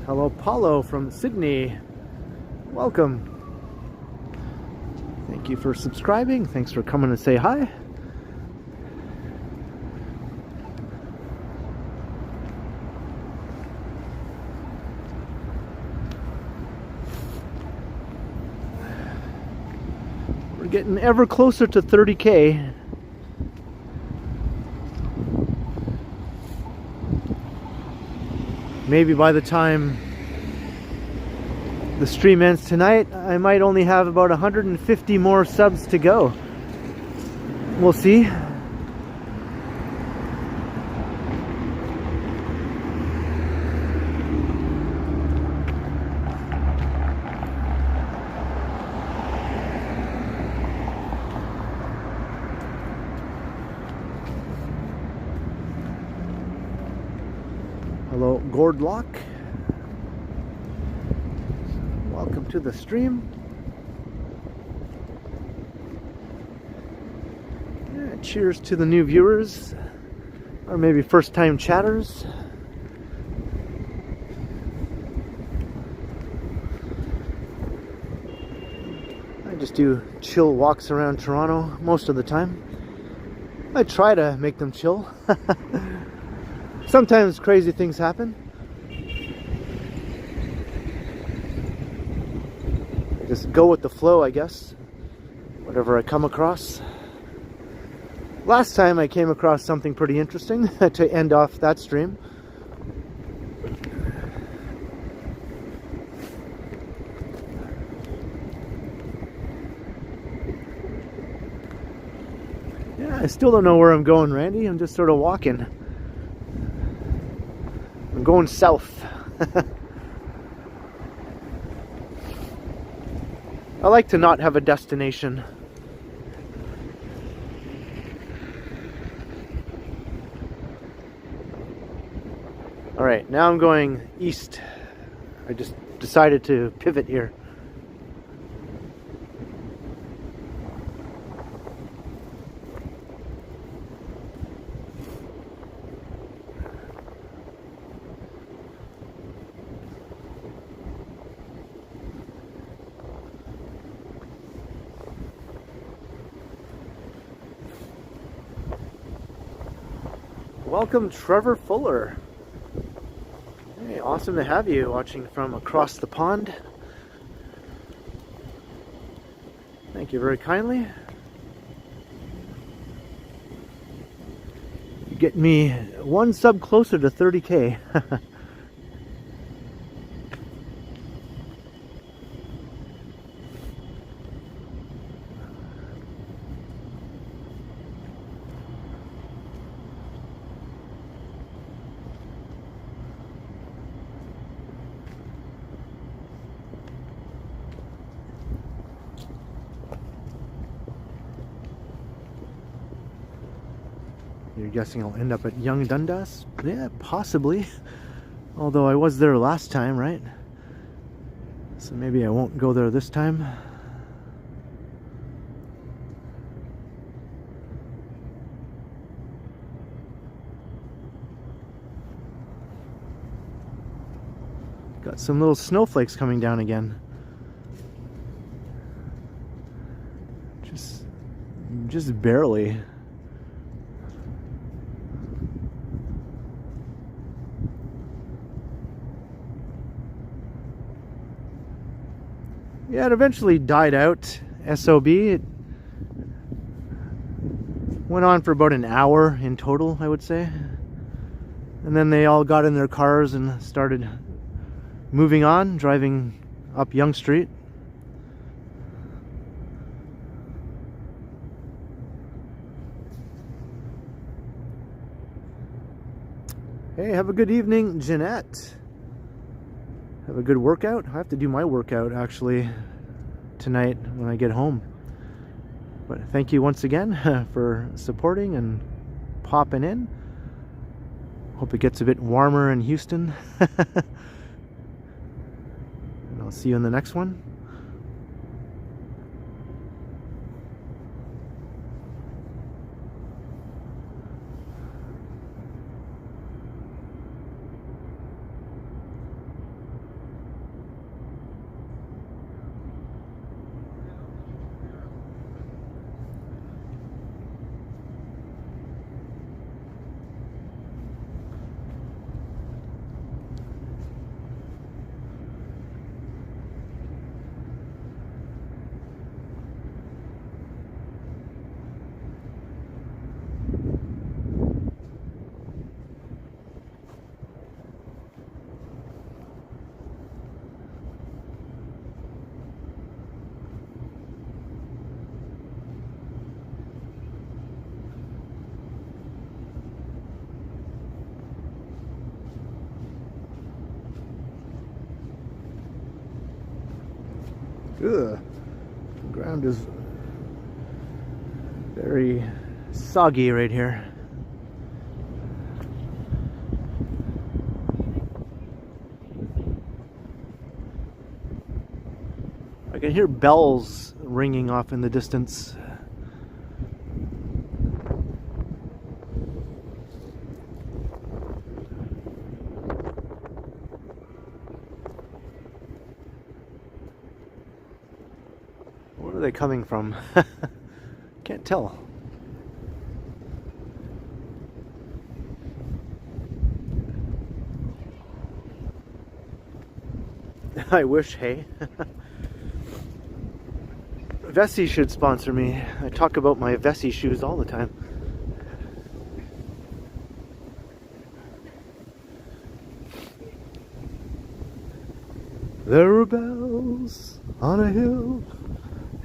Hello, Paulo from Sydney. Welcome. Thank you for subscribing. Thanks for coming to say hi. We're getting ever closer to 30K. Maybe by the time the stream ends tonight, I might only have about 150 more subs to go. We'll see. Hello, Gordlock. Welcome to the stream. Yeah, cheers to the new viewers, or maybe first-time chatters. I just do chill walks around Toronto most of the time. I try to make them chill. Sometimes crazy things happen. I just go with the flow, I guess. Whatever I come across. Last time I came across something pretty interesting to end off that stream. Yeah, I still don't know where I'm going, Randy. I'm just sort of walking. I'm going south. I like to not have a destination. Alright, now I'm going east. I just decided to pivot here. Welcome, Trevor Fuller. Hey, awesome to have you watching from across the pond. Thank you very kindly. You get me one sub closer to 30K. you're guessing I'll end up at Young Dundas? Yeah, possibly. Although I was there last time, right? So maybe I won't go there this time. Got some little snowflakes coming down again. Just barely. Yeah, it eventually died out. SOB. It went on for about an hour in total, I would say. And then they all got in their cars and started moving on, driving up Yonge Street. Hey, have a good evening, Jeanette. Have a good workout. I have to do my workout actually tonight when I get home. But thank you once again for supporting and popping in. Hope it gets a bit warmer in Houston. And I'll see you in the next one. Ugh. The ground is very soggy right here. I can hear bells ringing off in the distance. Where are they coming from? Can't tell. I wish, hey. Vessi should sponsor me. I talk about my Vessi shoes all the time. There were bells on a hill,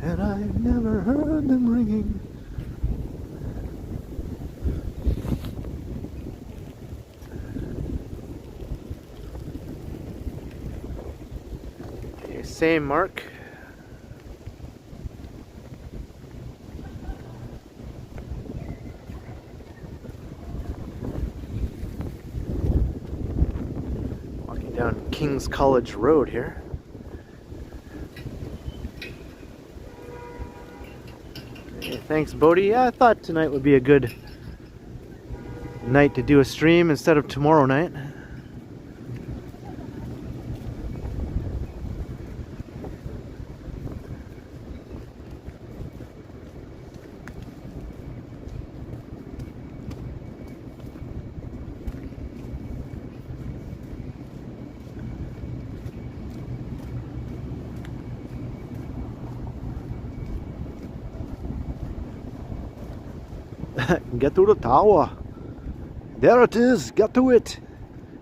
and I never heard them ringing. Okay, same mark. Walking down King's College Road here. Thanks, Bodhi. Yeah, I thought tonight would be a good night to do a stream instead of tomorrow night. Get to the tower. There it is. Get to it.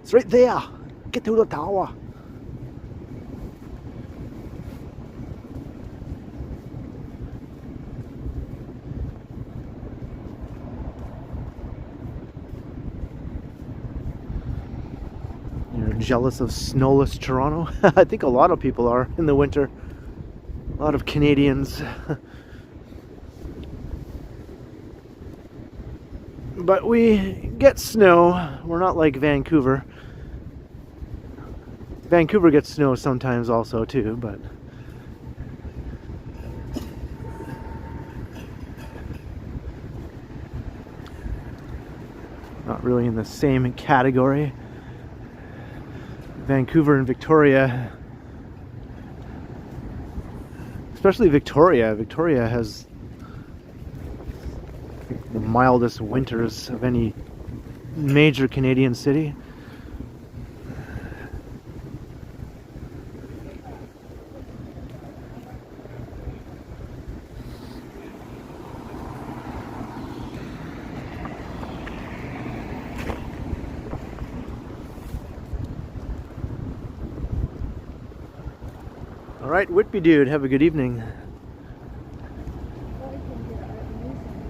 It's right there. Get to the tower. You're jealous of snowless Toronto? I think a lot of people are in the winter. A lot of Canadians. But we get snow. We're not like Vancouver. Vancouver gets snow sometimes also too, but not really in the same category. Vancouver and Victoria, especially Victoria. Victoria has the mildest winters of any major Canadian city. All right, Whitby dude, have a good evening.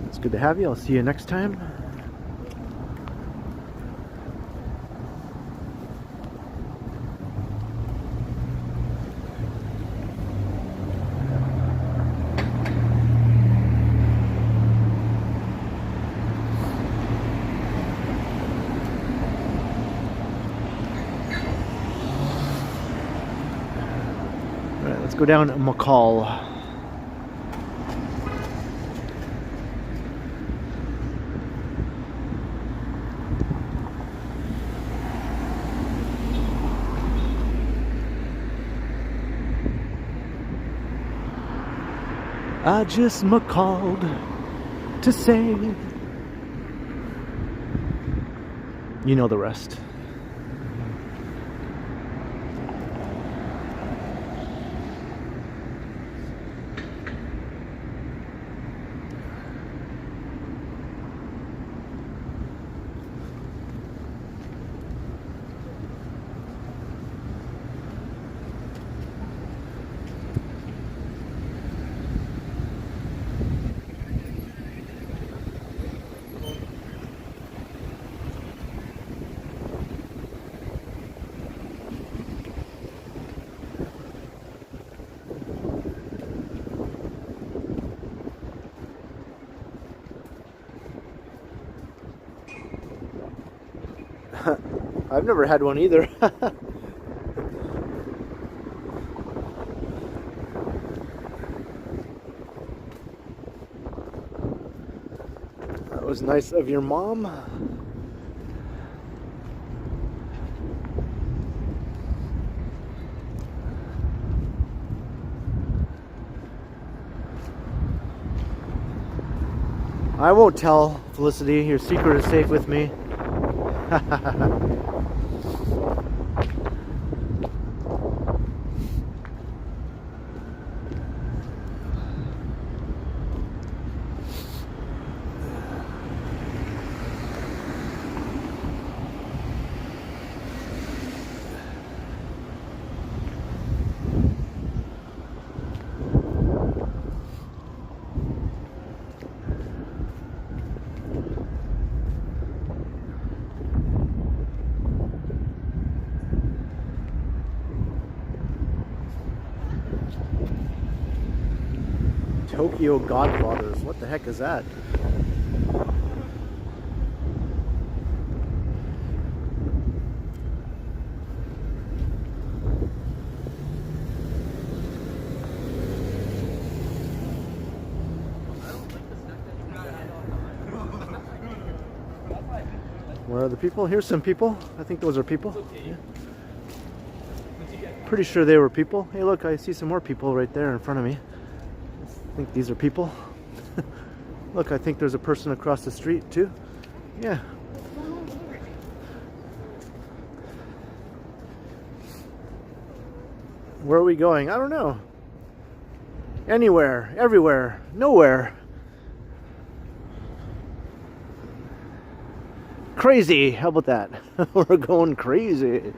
It's good to have you. I'll see you next time. All right, let's go down McCall. I just McCalled to say, you know the rest. I've never had one either. That was nice of your mom. I won't tell, Felicity. Your secret is safe with me. Tokyo Godfathers. What the heck is that? Where are the people? Here's some people. I think those are people. Yeah. Pretty sure they were people. Hey, look, I see some more people right there in front of me. I think these are people. Look, I think there's a person across the street too. Yeah. Where are we going? I don't know. Anywhere, everywhere, nowhere. Crazy. How about that? We're going crazy.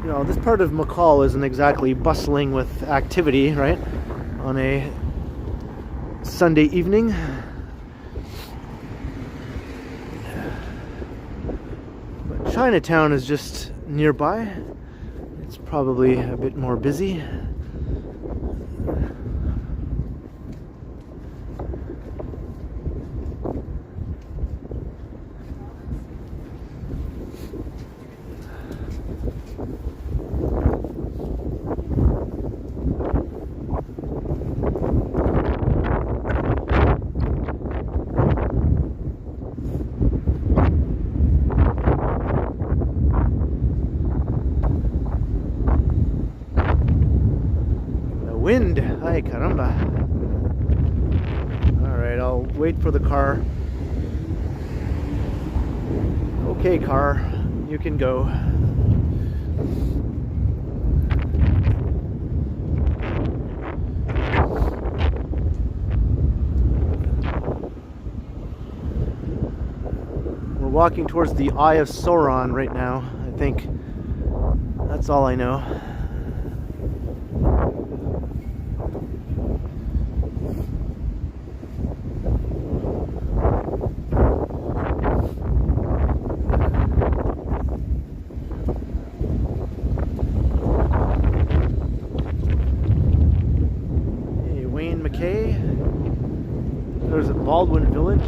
You know, this part of McCall isn't exactly bustling with activity, right? On a Sunday evening. But Chinatown is just nearby. It's probably a bit more busy. Wind, ay caramba. Alright, I'll wait for the car. Okay, car, you can go. We're walking towards the Eye of Sauron right now, I think. That's all I know. There's a Baldwin Village.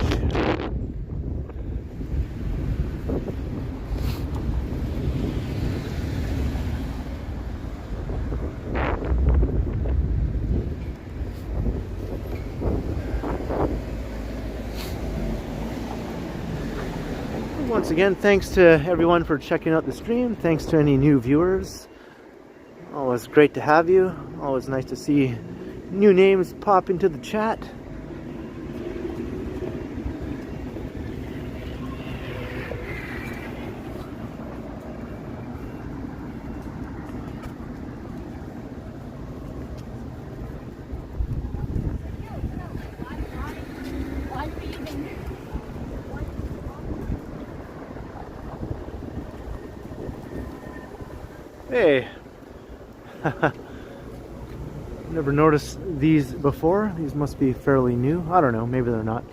Once again, thanks to everyone for checking out the stream. Thanks to any new viewers. Always great to have you. Always nice to see new names pop into the chat. Hey. Never noticed these before. These must be fairly new. I don't know, maybe they're not.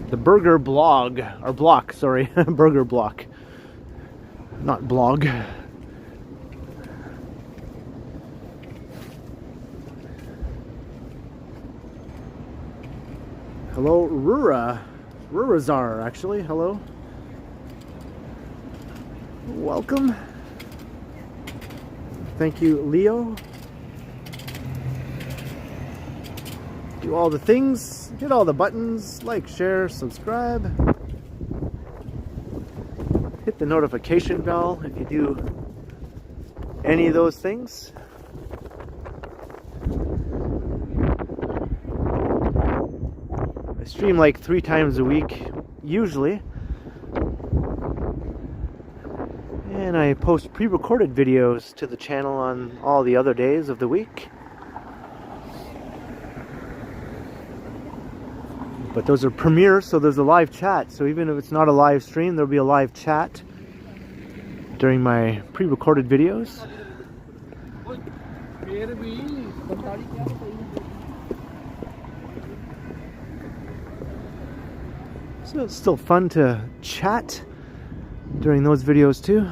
The Burger Blog, or Block, sorry, Burger Block, not blog. Hello, Rurazar, actually, hello. Welcome. Thank you, Leo. Do all the things, hit all the buttons, like, share, subscribe. Hit the notification bell if you do any of those things. I stream like 3 times a week, usually. And I post pre-recorded videos to the channel on all the other days of the week. But those are premieres, so there's a live chat. So even if it's not a live stream, there'll be a live chat during my pre-recorded videos. So it's still fun to chat during those videos too.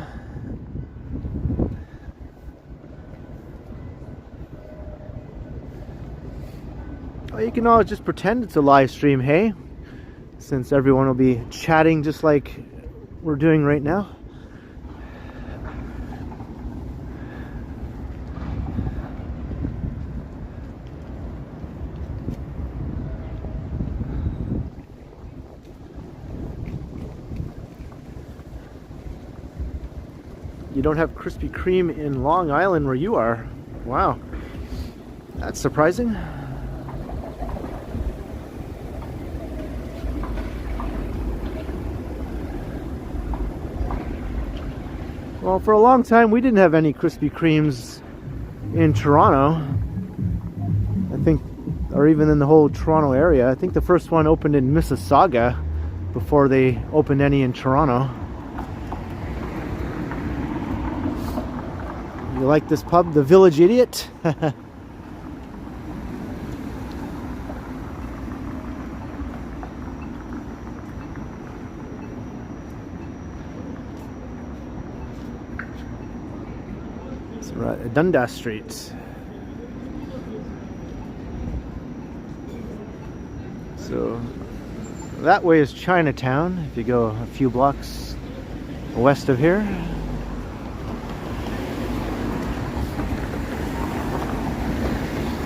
Well, you can always just pretend it's a live stream, hey? Since everyone will be chatting just like we're doing right now. You don't have Krispy Kreme in Long Island where you are. Wow. That's surprising. Well, for a long time we didn't have any Krispy Kremes in Toronto. I think, or even in the whole Toronto area. I think the first one opened in Mississauga before they opened any in Toronto. You like this pub, the Village Idiot? So we're at Dundas Street. So that way is Chinatown, if you go a few blocks west of here.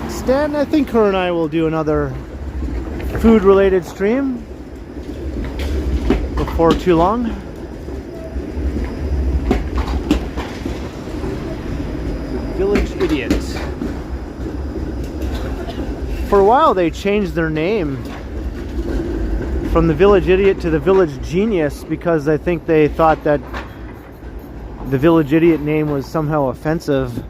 Stan, I think her and I will do another food-related stream before too long. Village Idiot. For a while they changed their name from the Village Idiot to the Village Genius because I think they thought that the Village Idiot name was somehow offensive.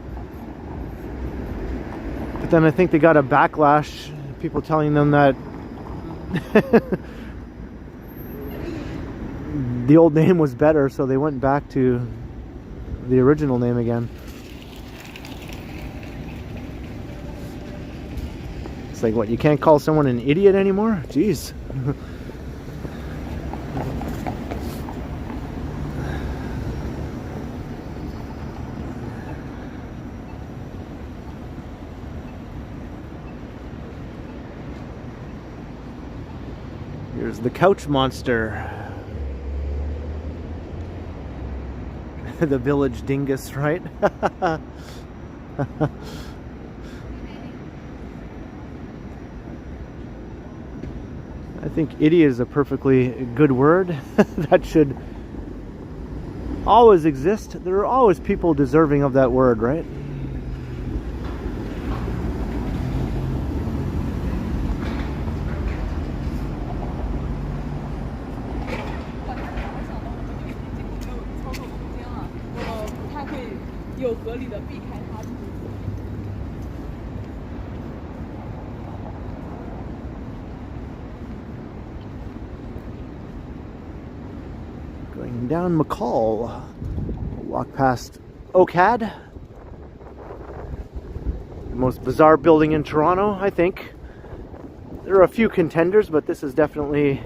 But then I think they got a backlash, people telling them that the old name was better, so they went back to the original name again. It's like, what, you can't call someone an idiot anymore? Jeez. Here's the couch monster. The village dingus, right? I think idiot is a perfectly good word that should always exist. There are always people deserving of that word, right? Going down McCall, walk past OCAD, the most bizarre building in Toronto, I think. There are a few contenders, but this is definitely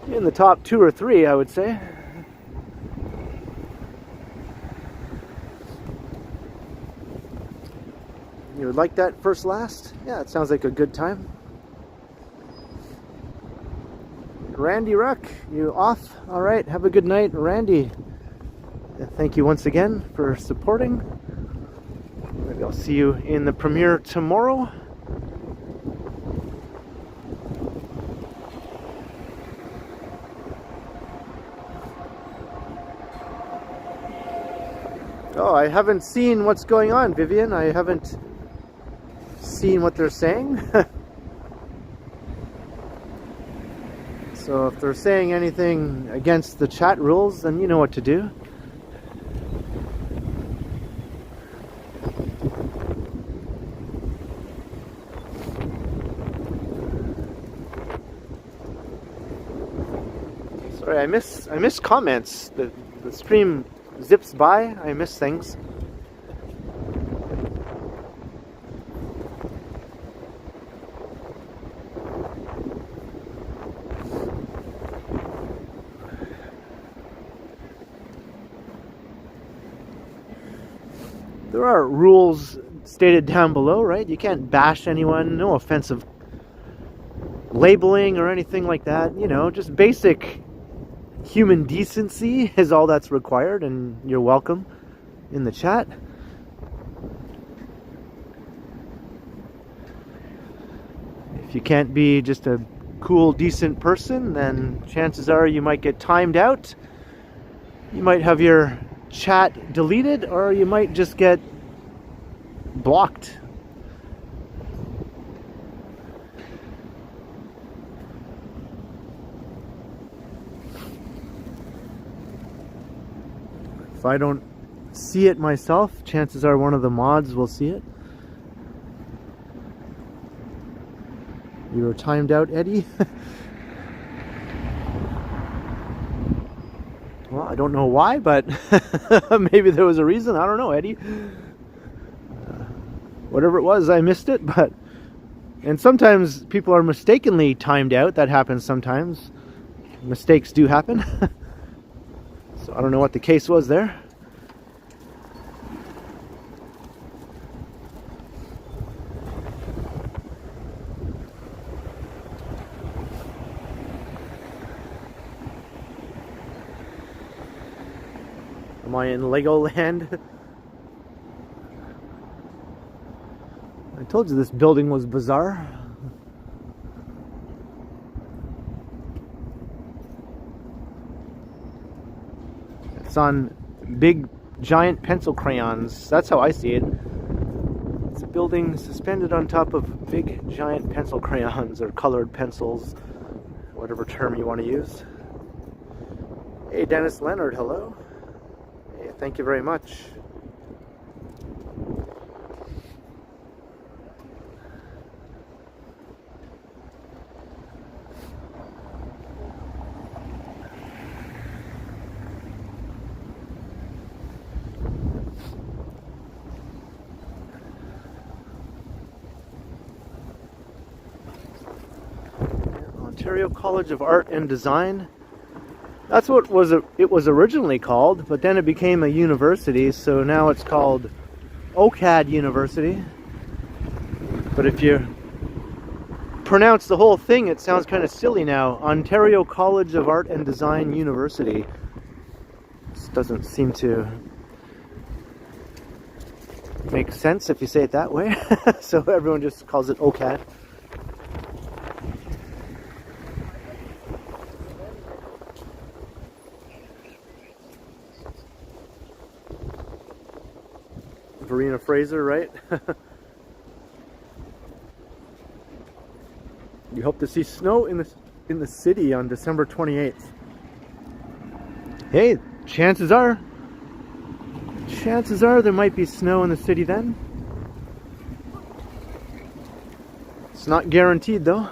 in the top 2 or 3, I would say. You would like that first last? Yeah, it sounds like a good time. Randy Ruck, you off? All right, have a good night, Randy. Thank you once again for supporting. Maybe I'll see you in the premiere tomorrow. Oh, I haven't seen what's going on, Vivian. I haven't seen what they're saying. So if they're saying anything against the chat rules, then you know what to do. Sorry, I miss comments. The stream zips by. I miss things. There are rules stated down below, right? You can't bash anyone, no offensive labeling or anything like that. You know, just basic human decency is all that's required, and you're welcome in the chat. If you can't be just a cool, decent person, then chances are you might get timed out. You might have your chat deleted, or you might just get blocked. If I don't see it myself, chances are one of the mods will see it. You were timed out, Eddie. Well, I don't know why, but maybe there was a reason. I don't know, Eddie. Whatever it was, I missed it. And sometimes people are mistakenly timed out. That happens sometimes. Mistakes do happen. So I don't know what the case was there. Am I in Legoland? I told you this building was bizarre. It's on big, giant pencil crayons. That's how I see it. It's a building suspended on top of big, giant pencil crayons or colored pencils, whatever term you want to use. Hey, Dennis Leonard, hello. Hey, thank you very much. Ontario College of Art and Design. That's what it was originally called, but then it became a university, so now it's called OCAD University. But if you pronounce the whole thing, it sounds kind of silly now. Ontario College of Art and Design University. This doesn't seem to make sense if you say it that way. So everyone just calls it OCAD. Verena Fraser, right? You hope to see snow in the city on December 28th. Hey, chances are there might be snow in the city then. It's not guaranteed though.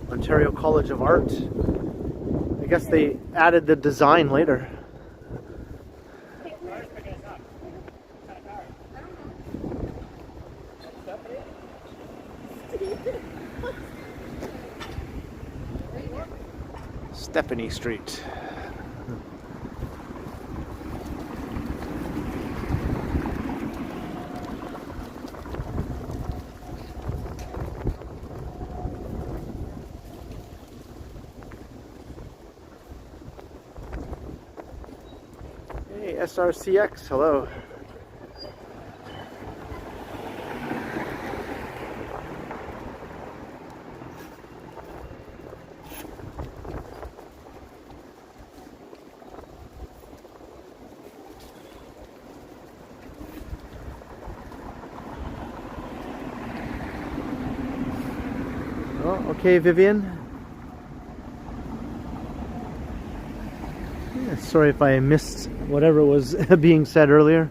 Ontario College of Art. I guess they added the design later. Stephanie Street. Hey, SRCX, hello. Oh, okay, Vivian. Yeah, sorry if I missed whatever was being said earlier.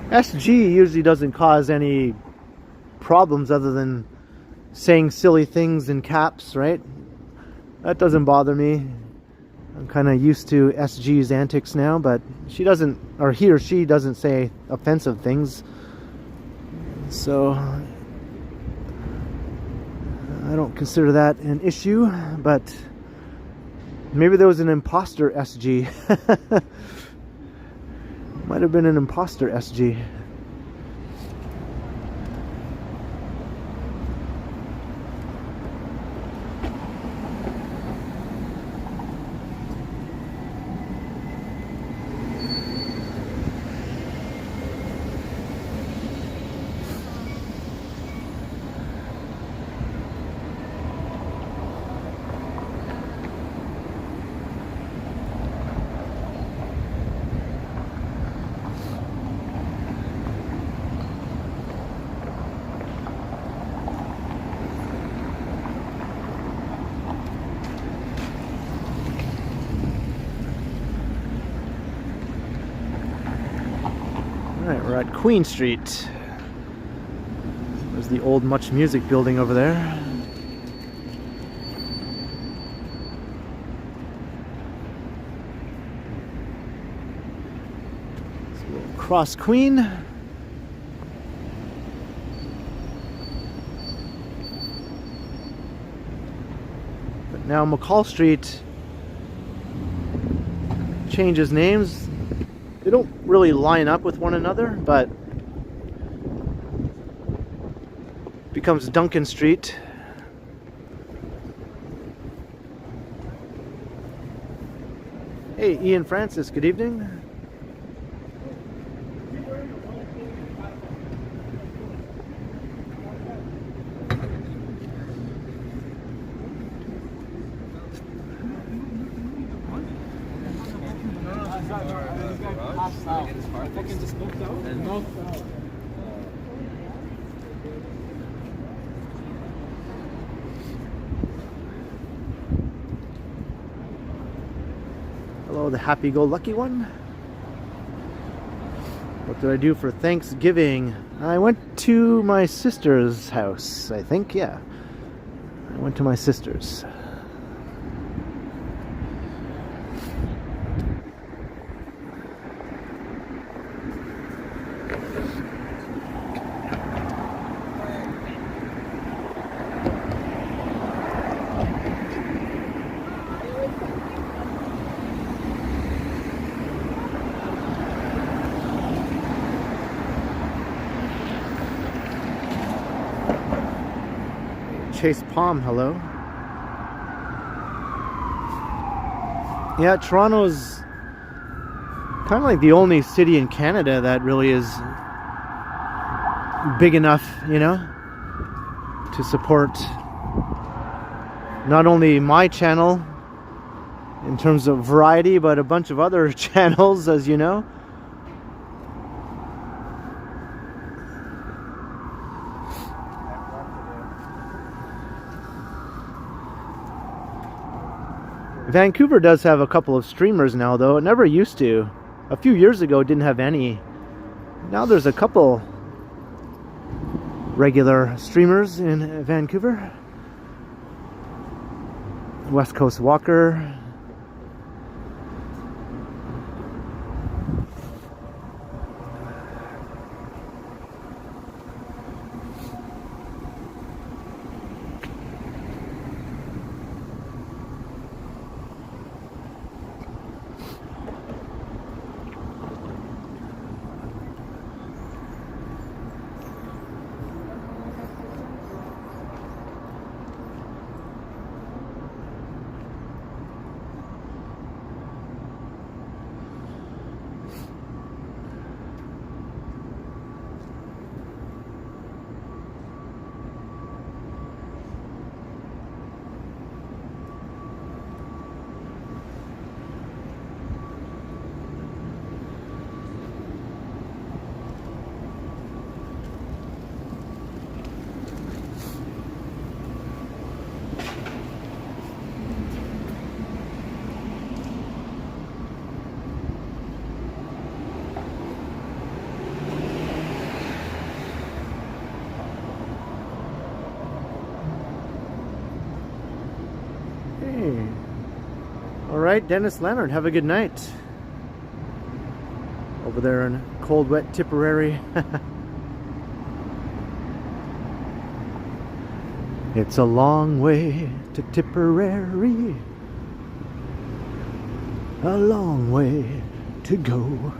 SG usually doesn't cause any problems other than saying silly things in caps, right? That doesn't bother me. I'm kind of used to SG's antics now, but she doesn't, or he or she doesn't say offensive things. So I don't consider that an issue, but maybe there was an imposter SG. Might have been an imposter SG. Alright, we're at Queen Street. There's the old Much Music building over there. So we'll cross Queen. But now McCall Street changes names. They don't really line up with one another, but becomes Duncan Street. Hey, Ian Francis, good evening. Hello, the happy-go-lucky one. What did I do for Thanksgiving? I went to my sister's house, I think, yeah. I went to my sister's. Chase Palm, hello. Yeah, Toronto's kind of like the only city in Canada that really is big enough, you know, to support not only my channel in terms of variety, but a bunch of other channels, as you know. Vancouver does have a couple of streamers now, though. It never used to. A few years ago, it didn't have any. Now there's a couple regular streamers in Vancouver. West Coast Walker. Alright, Dennis Leonard, have a good night. Over there in cold, wet Tipperary. It's a long way to Tipperary. A long way to go.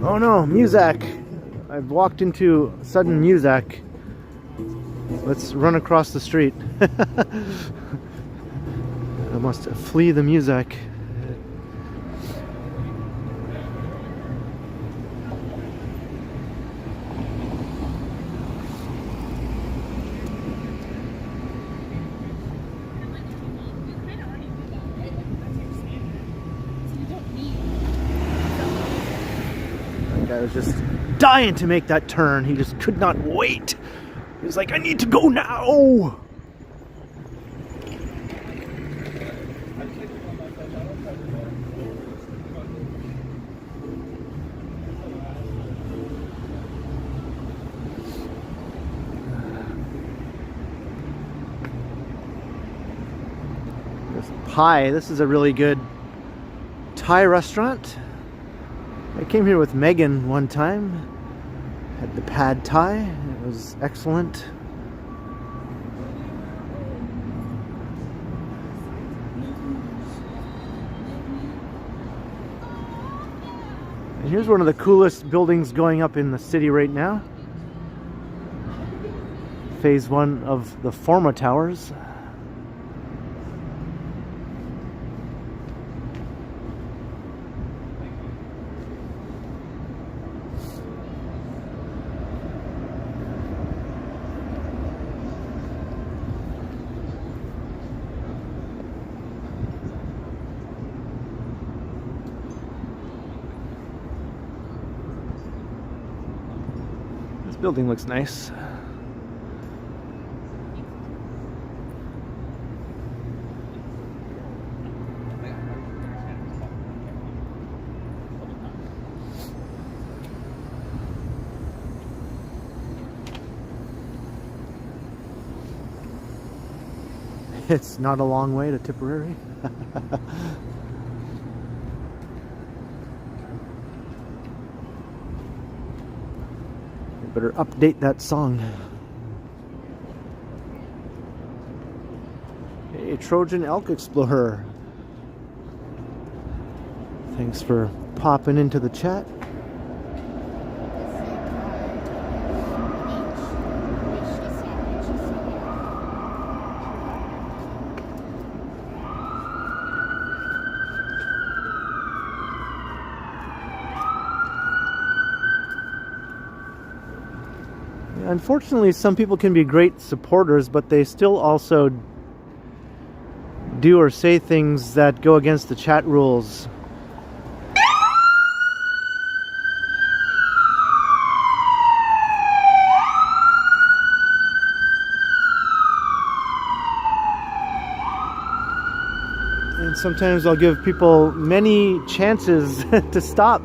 Oh no, Muzak! I've walked into sudden Muzak. Let's run across the street. I must flee the Muzak. guy was just dying to make that turn. He just could not wait. He was like, I need to go now. This pie, this is a really good Thai restaurant. I came here with Megan one time. Had the pad Thai. It was excellent. And here's one of the coolest buildings going up in the city right now. Phase 1 of the Forma Towers. Building looks nice. It's not a long way to Tipperary. Better update that song. Hey, Trojan Elk Explorer. Thanks for popping into the chat. Unfortunately, some people can be great supporters, but they still also do or say things that go against the chat rules. And sometimes I'll give people many chances to stop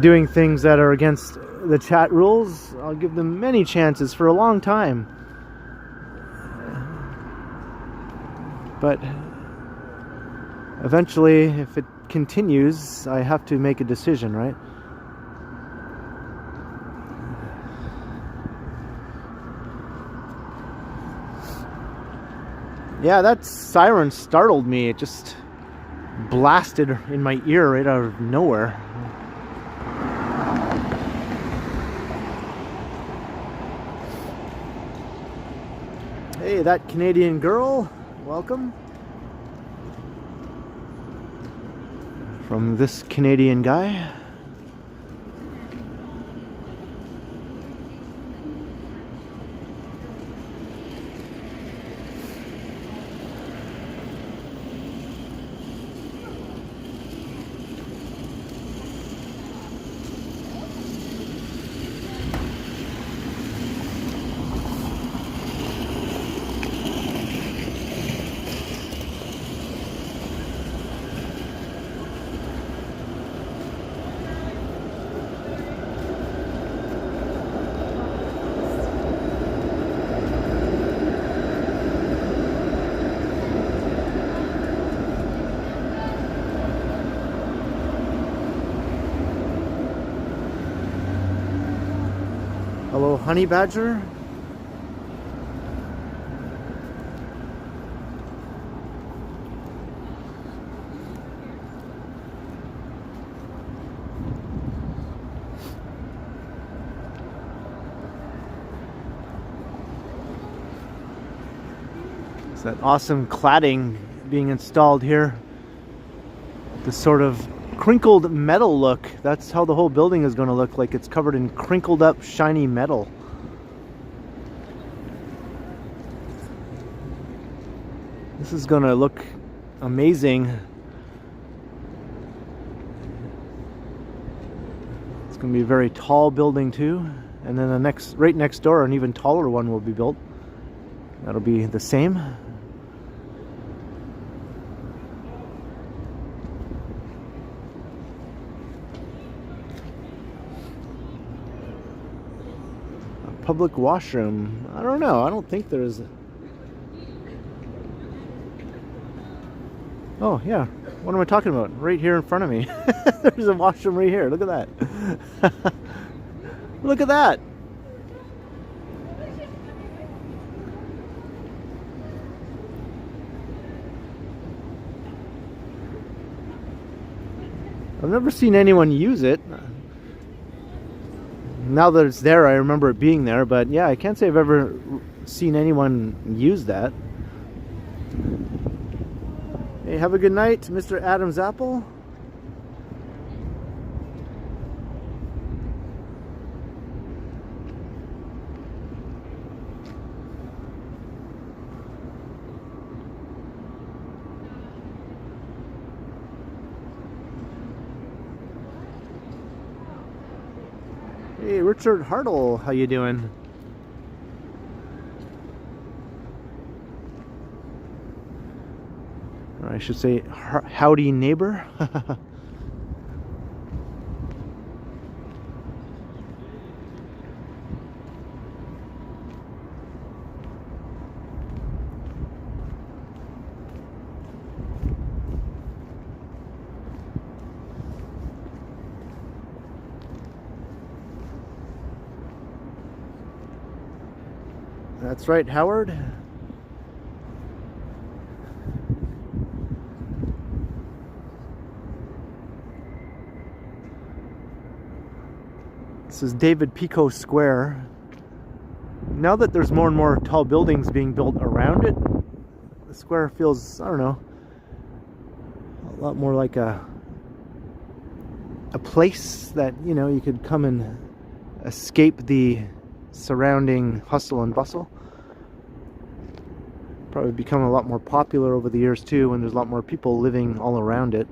doing things that are against the chat rules. I'll give them many chances for a long time. But eventually, if it continues, I have to make a decision, right? Yeah, that siren startled me. It just blasted in my ear right out of nowhere. Hey, that Canadian girl, welcome. From this Canadian guy. Hello, honey badger. It's that awesome cladding being installed here. This sort of crinkled metal look. That's how the whole building is going to look like. It's covered in crinkled up shiny metal. This is going to look amazing. going to be a very tall building too, and then the next, right next door, an even taller one will be built. That'll be the same. A public washroom. I don't know. I don't think there's. Oh yeah. What am I talking about? Right here in front of me. There's a washroom right here. Look at that. Look at that. I've never seen anyone use it. Now that it's there, I remember it being there, but yeah, I can't say I've ever seen anyone use that. Hey, have a good night, Mr. Adam's Apple. Hey, Richard Hartle, how you doing? Or I should say, howdy neighbor. That's right, Howard. This is David Pecaut Square. Now that there's more and more tall buildings being built around it, the square feels, I don't know, a lot more like a place that, you know, you could come and escape the surrounding hustle and bustle. Probably become a lot more popular over the years too, when there's a lot more people living all around it.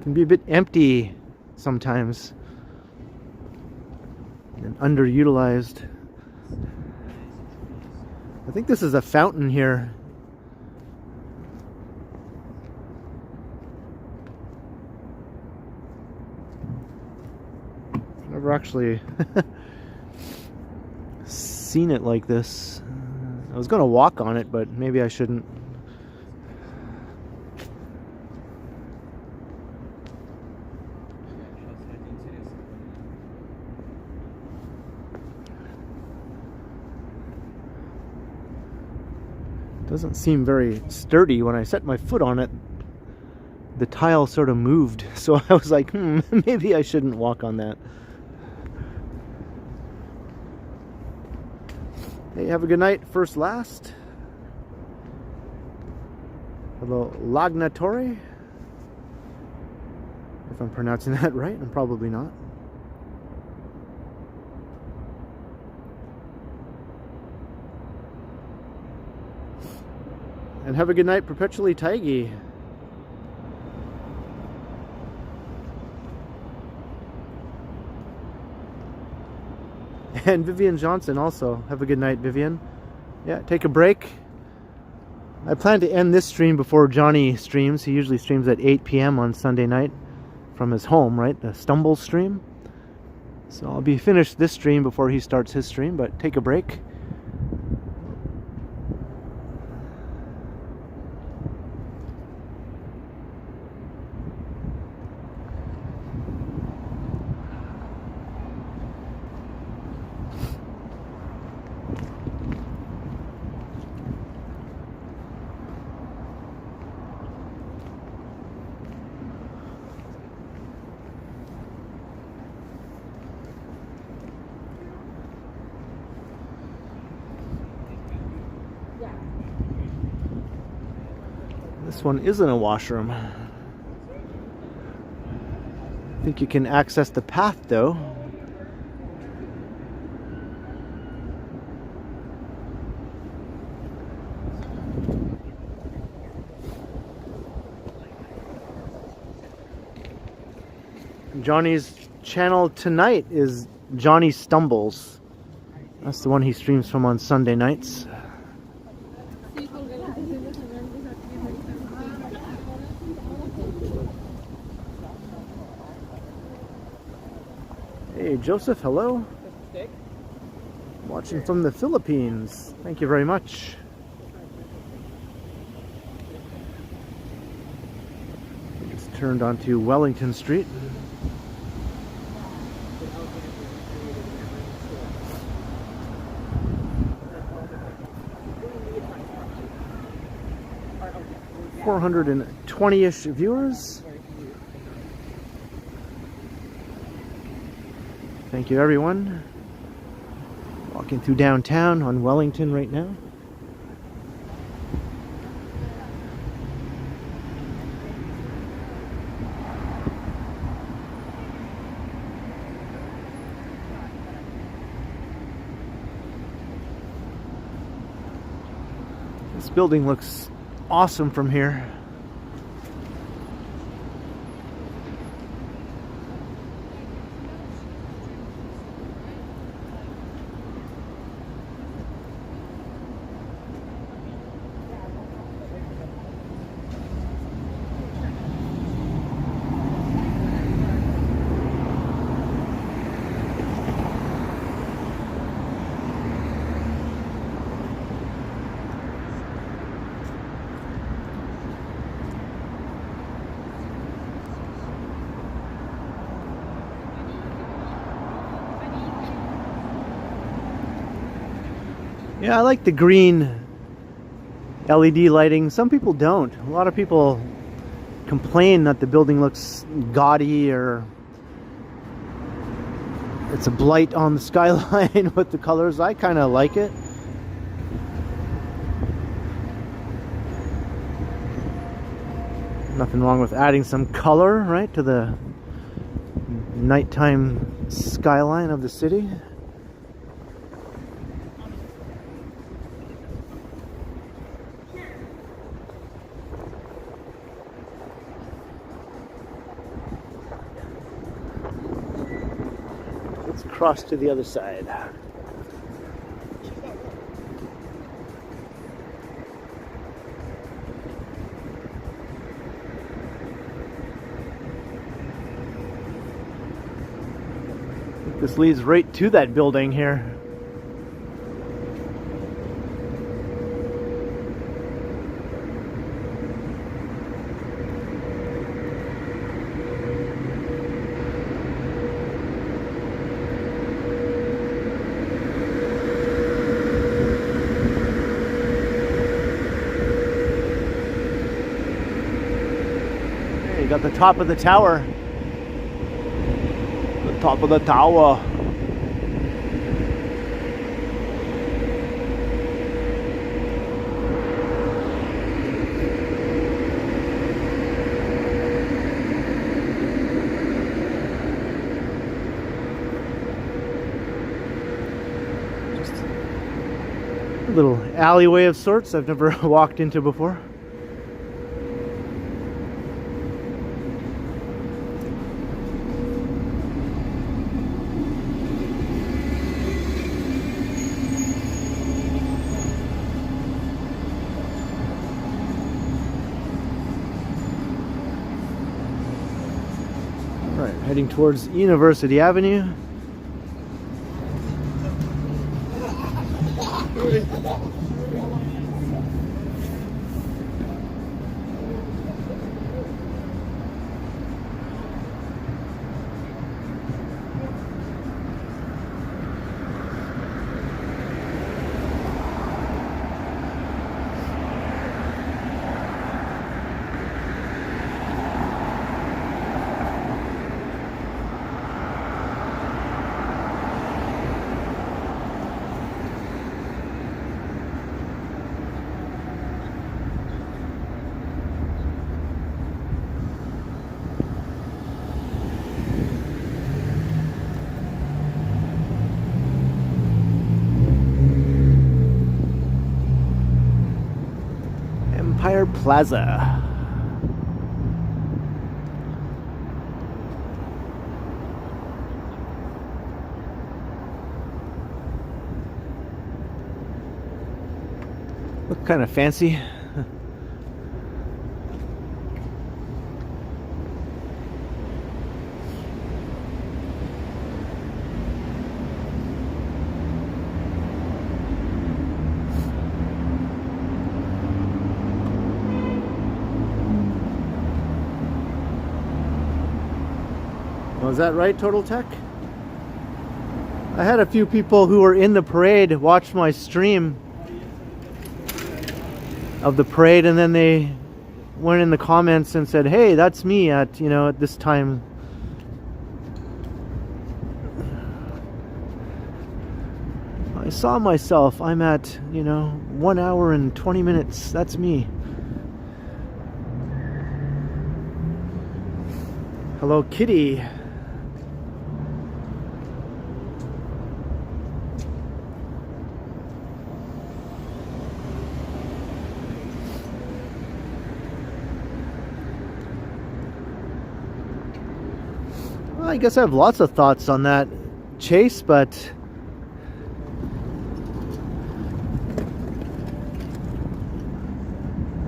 It can be a bit empty sometimes and underutilized. I think this is a fountain here. Never actually seen it like this. I was gonna walk on it, but maybe I shouldn't. Doesn't seem very sturdy. When I set my foot on it, the tile sort of moved, so I was like, maybe I shouldn't walk on that. Hey, have a good night, first last. Hello, Lagnatori. If I'm pronouncing that right, I'm probably not. And have a good night, Perpetually Taigi. And Vivian Johnson also. Have a good night, Vivian. Yeah, take a break. I plan to end this stream before Johnny streams. He usually streams at 8 p.m. on Sunday night from his home, right? The Stumble stream. So I'll be finished this stream before he starts his stream, but take a break. This one isn't a washroom. I think you can access the path though. Johnny's channel tonight is Johnny Stumbles. That's the one he streams from on Sunday nights. Hey Joseph, hello. Watching from the Philippines. Thank you very much. Just turned onto Wellington Street. $420-ish viewers. Thank you everyone. Walking through downtown on Wellington right now. This building looks awesome from here. Yeah, I like the green LED lighting. Some people don't. A lot of people complain that the building looks gaudy or it's a blight on the skyline with the colors. I kind of like it. Nothing wrong with adding some color, right, to the nighttime skyline of the city. Cross to the other side. This leads right to that building here. Got the top of the tower. The top of the tower. Just a little alleyway of sorts I've never walked into before. Heading towards University Avenue. Empire Plaza. Kind of fancy. Was that right, Total Tech? I had a few people who were in the parade watch my stream of the parade, and then they went in the comments and said, hey, that's me at, you know, at this time. I saw myself. I'm at, you know, 1 hour and 20 minutes. That's me. Hello, Kitty. I guess I have lots of thoughts on that chase, but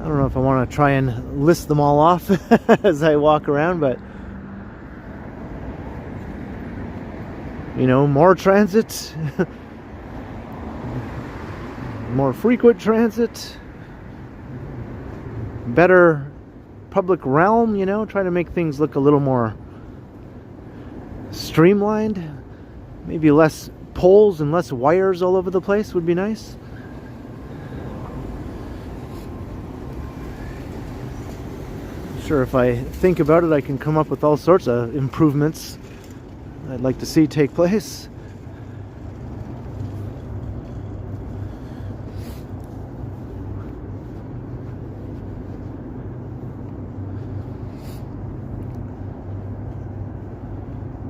I don't know if I want to try and list them all off as I walk around, but you know, more transit, more frequent transit, better public realm, you know, try to make things look a little more streamlined, maybe less poles and less wires all over the place would be nice. Sure, if I think about it, I can come up with all sorts of improvements I'd like to see take place.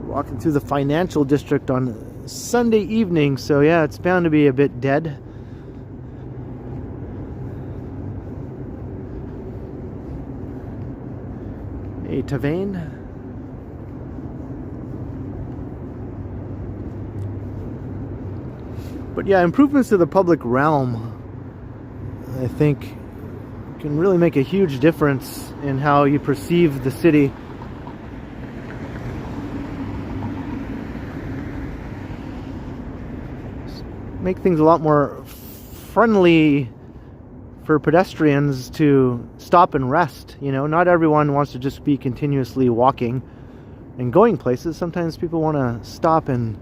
Walking through the financial district on Sunday evening, so yeah, it's bound to be a bit dead. A tavane. But yeah, improvements to the public realm, I think, can really make a huge difference in how you perceive the city. Make things a lot more friendly for pedestrians to stop and rest. You know, not everyone wants to just be continuously walking and going places. Sometimes people want to stop and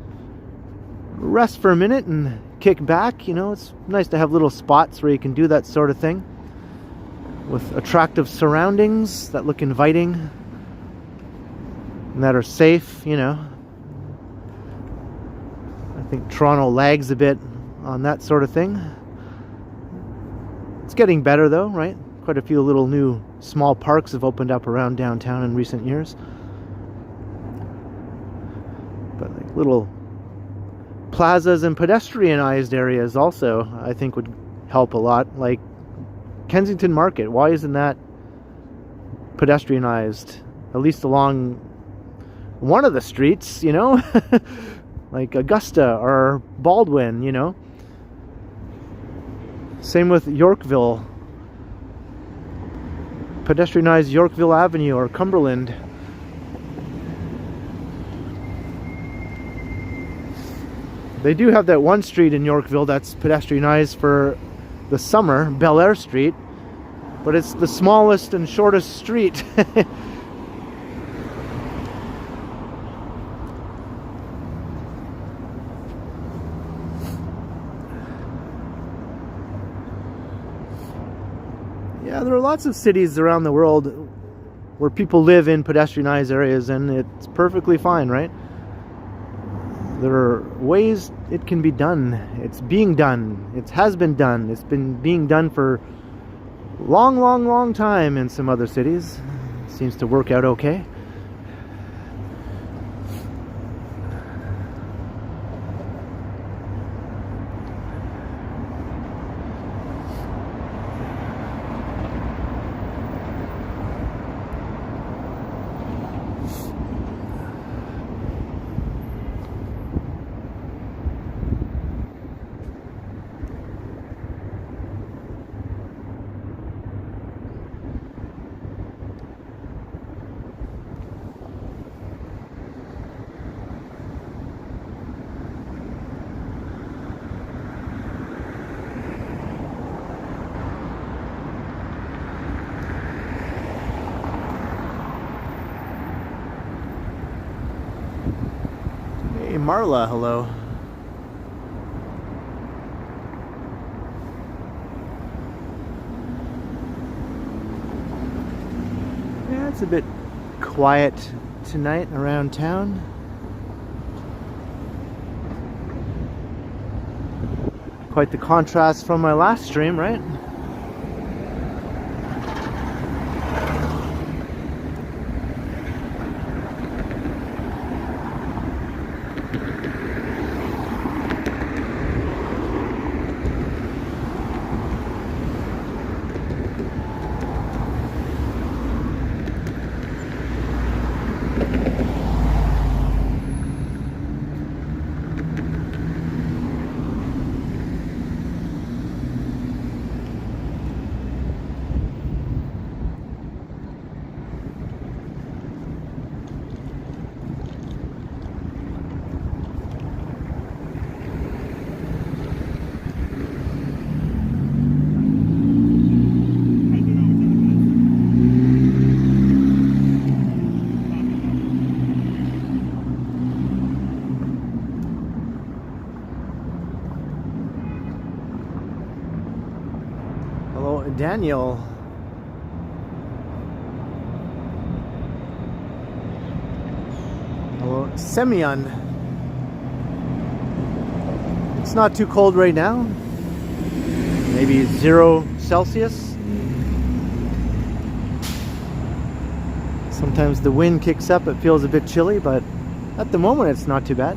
rest for a minute and kick back. You know, it's nice to have little spots where you can do that sort of thing with attractive surroundings that look inviting and that are safe, you know. I think Toronto lags a bit on that sort of thing. It's getting better though, right? Quite a few little new small parks have opened up around downtown in recent years. But like little plazas and pedestrianized areas also, I think, would help a lot. Like Kensington Market, why isn't that pedestrianized? At least along one of the streets, you know? Like Augusta or Baldwin, you know? Same with Yorkville. Pedestrianized Yorkville Avenue or Cumberland. They do have that one street in Yorkville that's pedestrianized for the summer, Bel Air Street, but it's the smallest and shortest street. Yeah, there are lots of cities around the world where people live in pedestrianized areas, and it's perfectly fine, right? There are ways it can be done. It's being done. It has been done. It's been being done for long time in some other cities. It seems to work out okay. Marla, hello. Yeah, it's a bit quiet tonight around town. Quite the contrast from my last stream, right? Daniel. Hello, Semyon. It's not too cold right now. Maybe 0 Celsius. Sometimes the wind kicks up, it feels a bit chilly, but at the moment it's not too bad.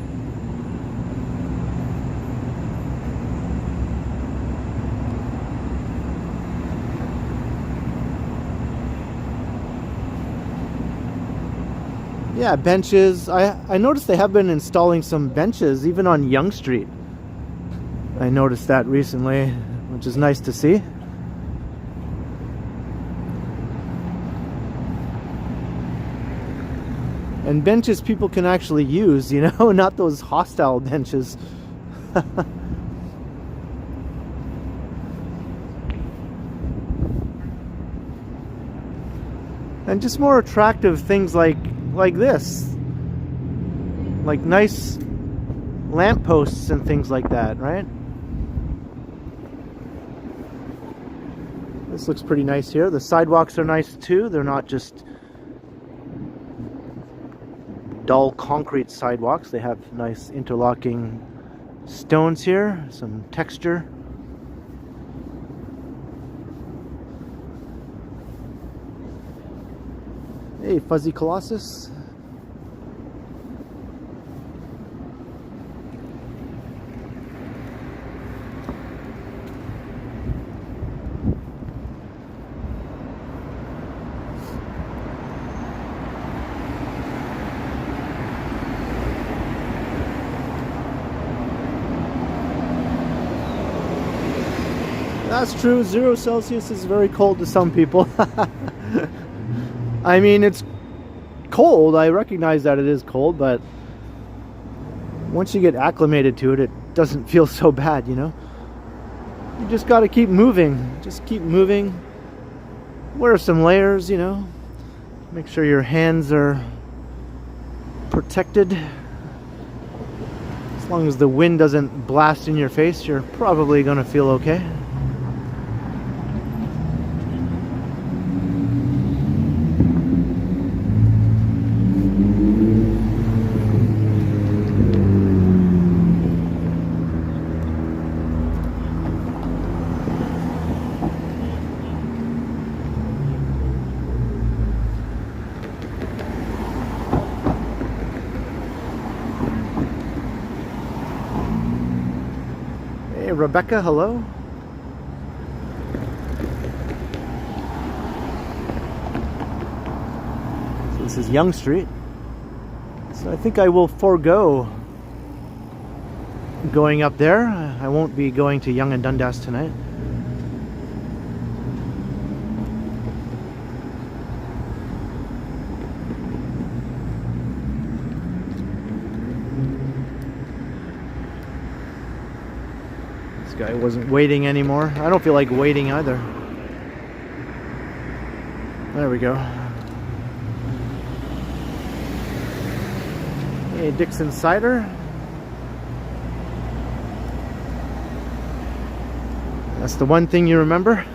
Yeah, benches. I noticed they have been installing some benches even on Yonge Street. I noticed that recently, which is nice to see. And benches people can actually use, you know, not those hostile benches. And just more attractive things like this, like nice lampposts and things like that, right? This looks pretty nice here. The sidewalks are nice too. They're not just dull concrete sidewalks. They have nice interlocking stones here, some texture. Hey, Fuzzy Colossus. That's true, 0 Celsius is very cold to some people. I mean, it's cold. I recognize that it is cold, but once you get acclimated to it, it doesn't feel so bad, you know? You just got to keep moving. Just keep moving. Wear some layers, you know? Make sure your hands are protected. As long as the wind doesn't blast in your face, you're probably going to feel okay. Rebecca, hello. So this is Yonge Street. So I think I will forego going up there. I won't be going to Yonge and Dundas tonight. Guy wasn't waiting anymore. I don't feel like waiting either. There we go. Hey, Dixon Cider. That's the one thing you remember.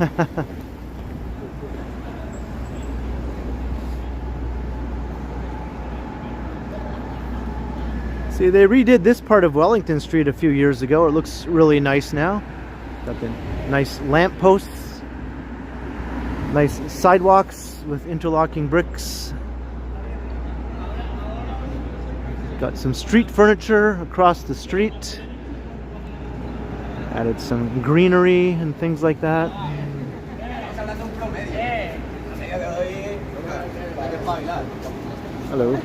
See, they redid this part of Wellington Street a few years ago. It looks really nice now. Got the nice lamp posts, nice sidewalks with interlocking bricks. Got some street furniture across the street. Added some greenery and things like that. Hello.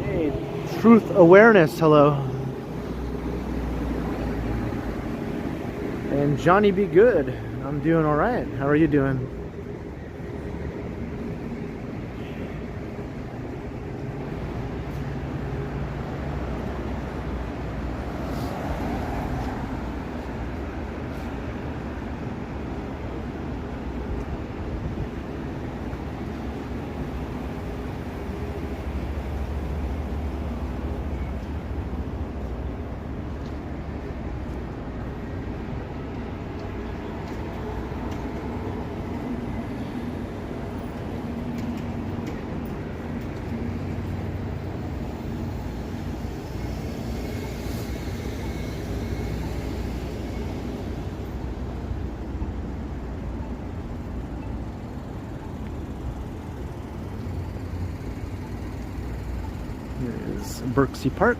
Hey, truth awareness, hello. And Johnny Be Good. I'm doing all right. How are you doing? Here's Berksey Park.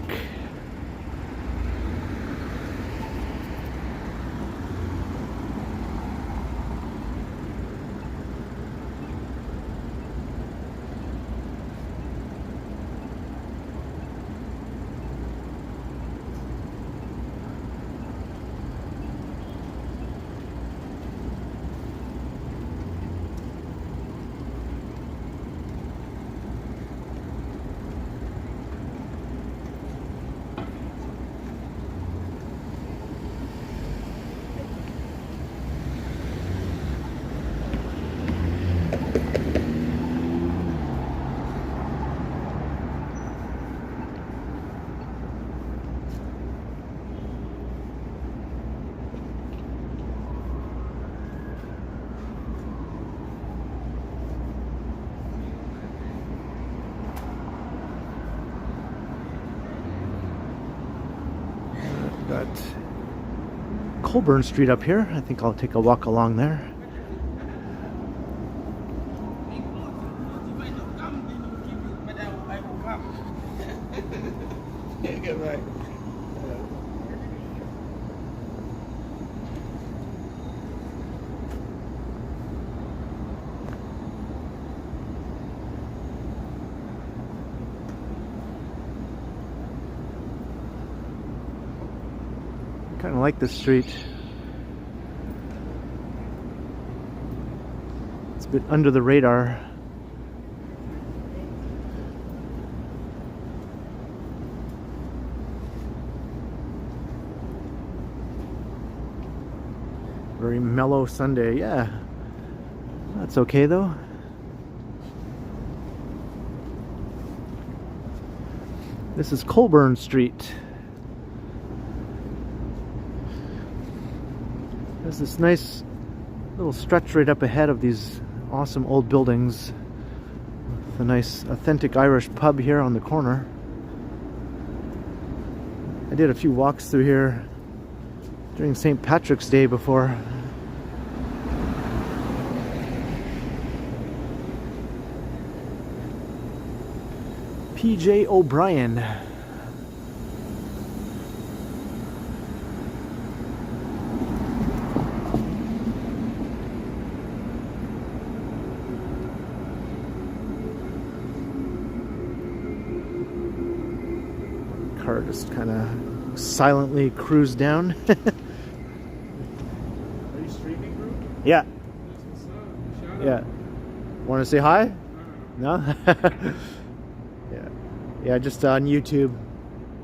Got Colburn Street up here. I think I'll take a walk along there. Kind of like this street. It's a bit under the radar. Very mellow Sunday, yeah. That's okay though. This is Colburn Street. There's this nice little stretch right up ahead of these awesome old buildings with a nice authentic Irish pub here on the corner. I did a few walks through here during St. Patrick's Day before. PJ O'Brien. Car just kind of silently cruised down. Are you streaming, bro? Yeah. What's up? Shout out. Yeah. Want to say hi? No? Yeah. Yeah, just on YouTube.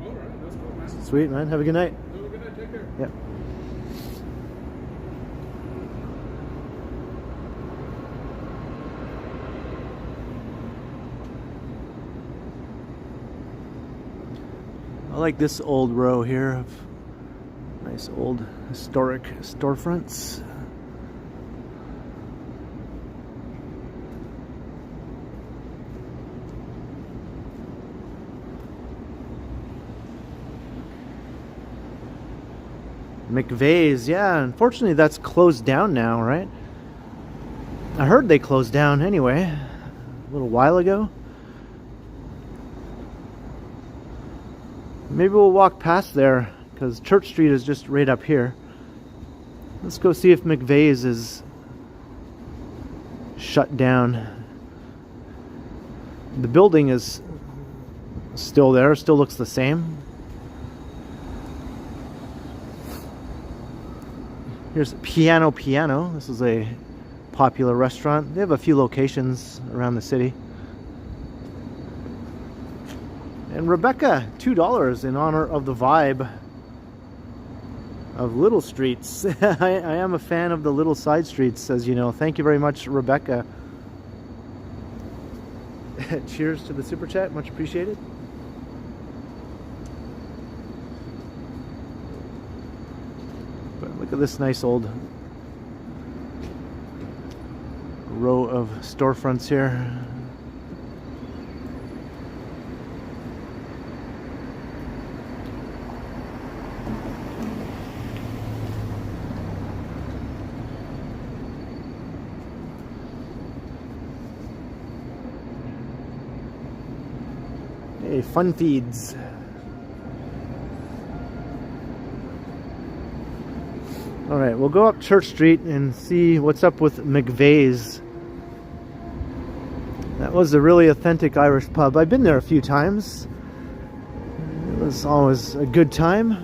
Alright, that's cool, man. Sweet, man. Have a good night. Have a good night, take care. Yeah. I like this old row here of nice old historic storefronts. McVeigh's, yeah, unfortunately that's closed down now, right? I heard they closed down anyway, a little while ago. Maybe we'll walk past there, because Church Street is just right up here. Let's go see if McVeigh's is shut down. The building is still there, still looks the same. Here's Piano. This is a popular restaurant. They have a few locations around the city. And Rebecca, $2 in honor of the vibe of little streets. I am a fan of the little side streets, as you know. Thank you very much, Rebecca. Cheers to the super chat, much appreciated. But look at this nice old row of storefronts here. Hey, fun feeds. All right, we'll go up Church Street and see what's up with McVeigh's. That was a really authentic Irish pub. I've been there a few times. It was always a good time.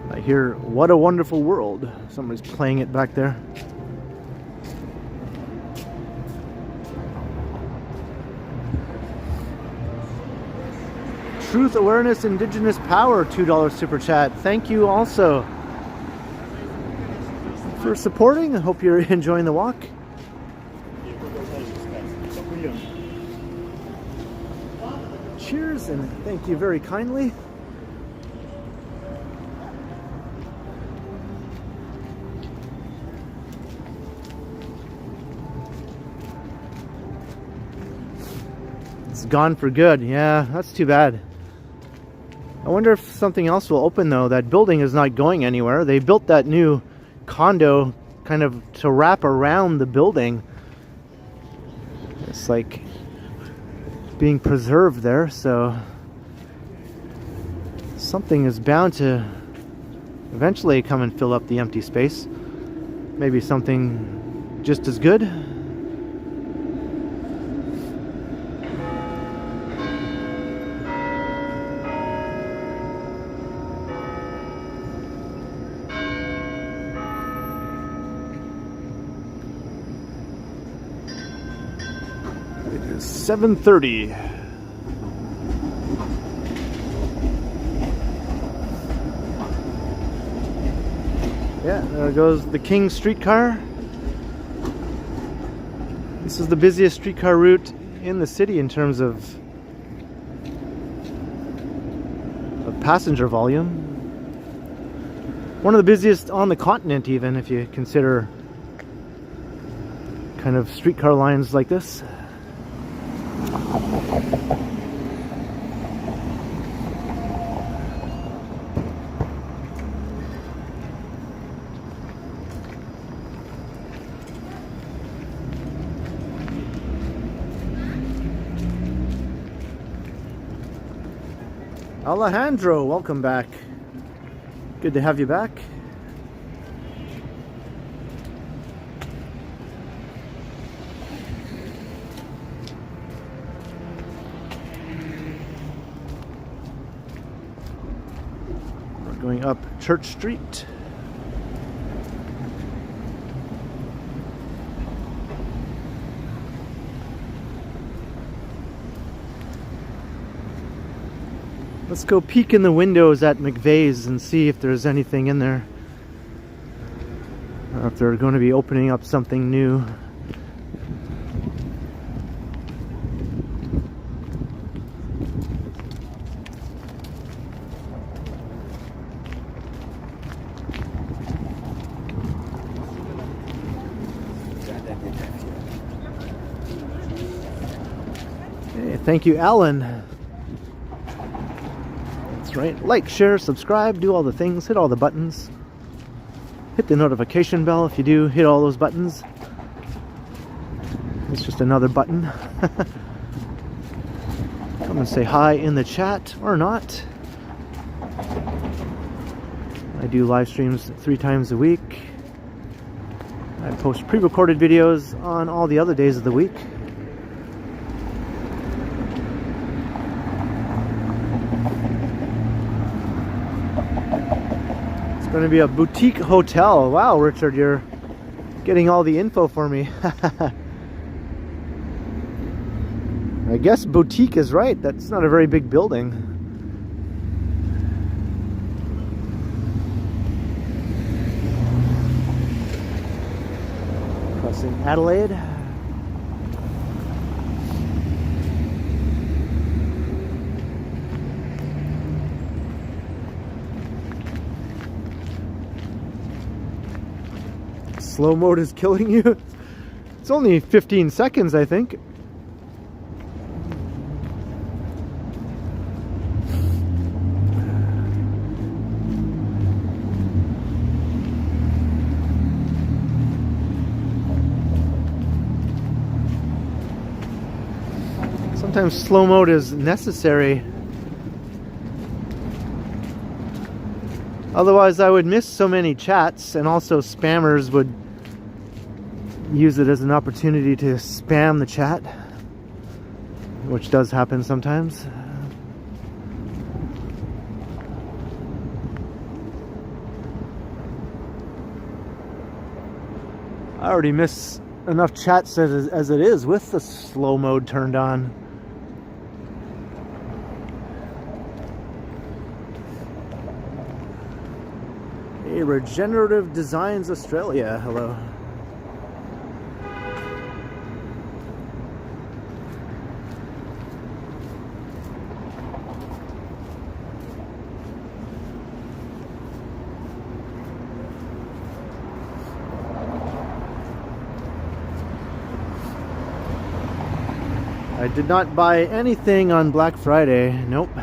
I hear "What a Wonderful World." Somebody's playing it back there. Truth, Awareness, Indigenous Power, $2 super chat. Thank you also for supporting. I hope you're enjoying the walk. Cheers and thank you very kindly. It's gone for good. Yeah, that's too bad. I wonder if something else will open though. That building is not going anywhere. They built that new condo kind of to wrap around the building. It's like being preserved there, so something is bound to eventually come and fill up the empty space. Maybe something just as good. It is 7:30. Yeah, there goes the King streetcar. This is the busiest streetcar route in the city in terms of passenger volume. One of the busiest on the continent, even if you consider kind of streetcar lines like this. Alejandro, welcome back. Good to have you back. We're going up Church Street. Let's go peek in the windows at McVeigh's and see if there's anything in there. or if they're going to be opening up something new. Hey, thank you, Alan. That's right. Like, share, subscribe, do all the things, hit all the buttons. Hit the notification bell if you do hit all those buttons. It's just another button. Come and say hi in the chat or not. I do live streams 3 times a week. I post pre-recorded videos on all the other days of the week. It's going to be a boutique hotel. Wow, Richard, you're getting all the info for me. I guess boutique is right. That's not a very big building. Crossing Adelaide. Slow mode is killing you. It's only 15 seconds, I think. Sometimes slow mode is necessary. Otherwise I would miss so many chats, and also spammers would use it as an opportunity to spam the chat, which does happen sometimes. I already miss enough chats as it is with the slow mode turned on. Hey, Regenerative Designs Australia, hello. I did not buy anything on Black Friday. Nope. I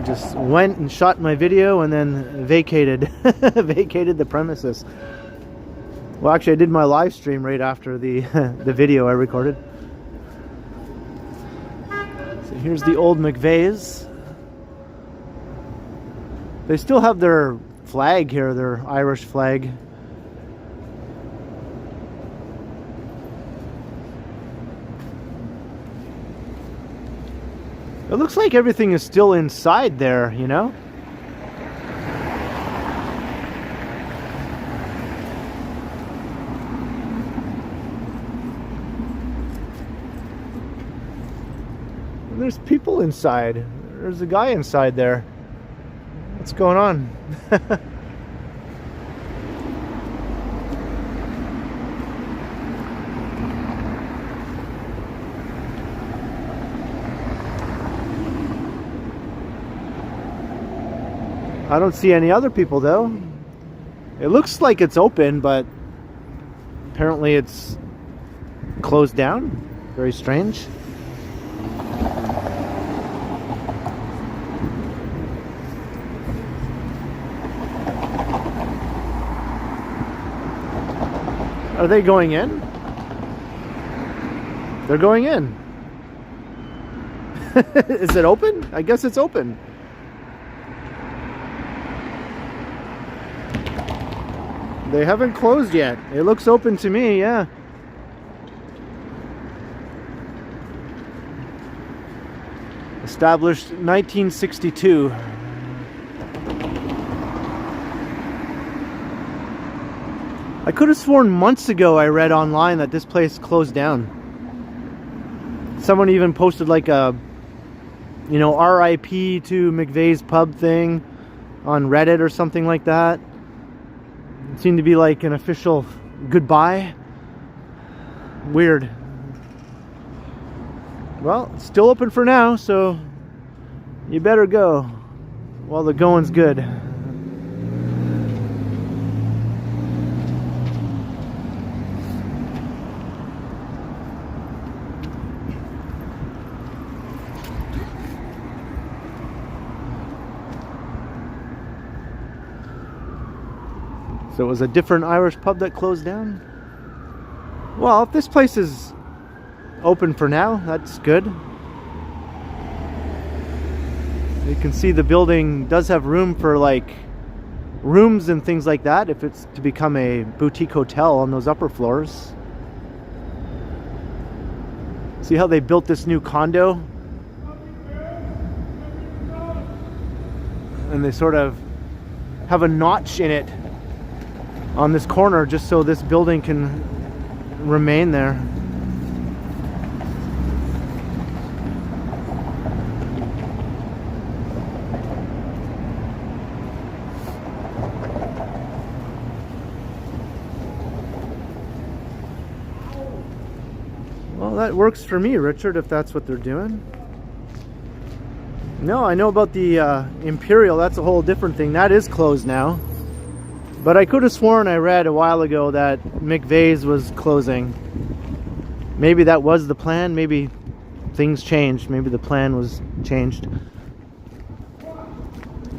just went and shot my video and then vacated vacated the premises. Well, actually I did my live stream right after the the video I recorded. So here's the old McVeigh's. They still have their flag here, their Irish flag. It looks like everything is still inside there, you know? There's people inside. There's a guy inside there. What's going on? I don't see any other people though. It looks like it's open, but apparently it's closed down. Very strange. Are they going in? They're going in. Is it open? I guess it's open. They haven't closed yet. It looks open to me, yeah. Established 1962. I could have sworn months ago I read online that this place closed down. Someone even posted like a, you know, RIP to McVeigh's pub thing on Reddit or something like that. seemed to be like an official goodbye. Weird. Well, it's still open for now, so you better go while the going's good. So it was a different Irish pub that closed down? Well, if this place is open for now, that's good. You can see the building does have room for like rooms and things like that if it's to become a boutique hotel on those upper floors. See how they built this new condo? And they sort of have a notch in it on this corner just so this building can remain there. Well, that works for me, Richard, if that's what they're doing. No, I know about the Imperial. That's a whole different thing. That is closed now. But I could have sworn I read a while ago that McVeigh's was closing. Maybe that was the plan. Maybe things changed. Maybe the plan was changed.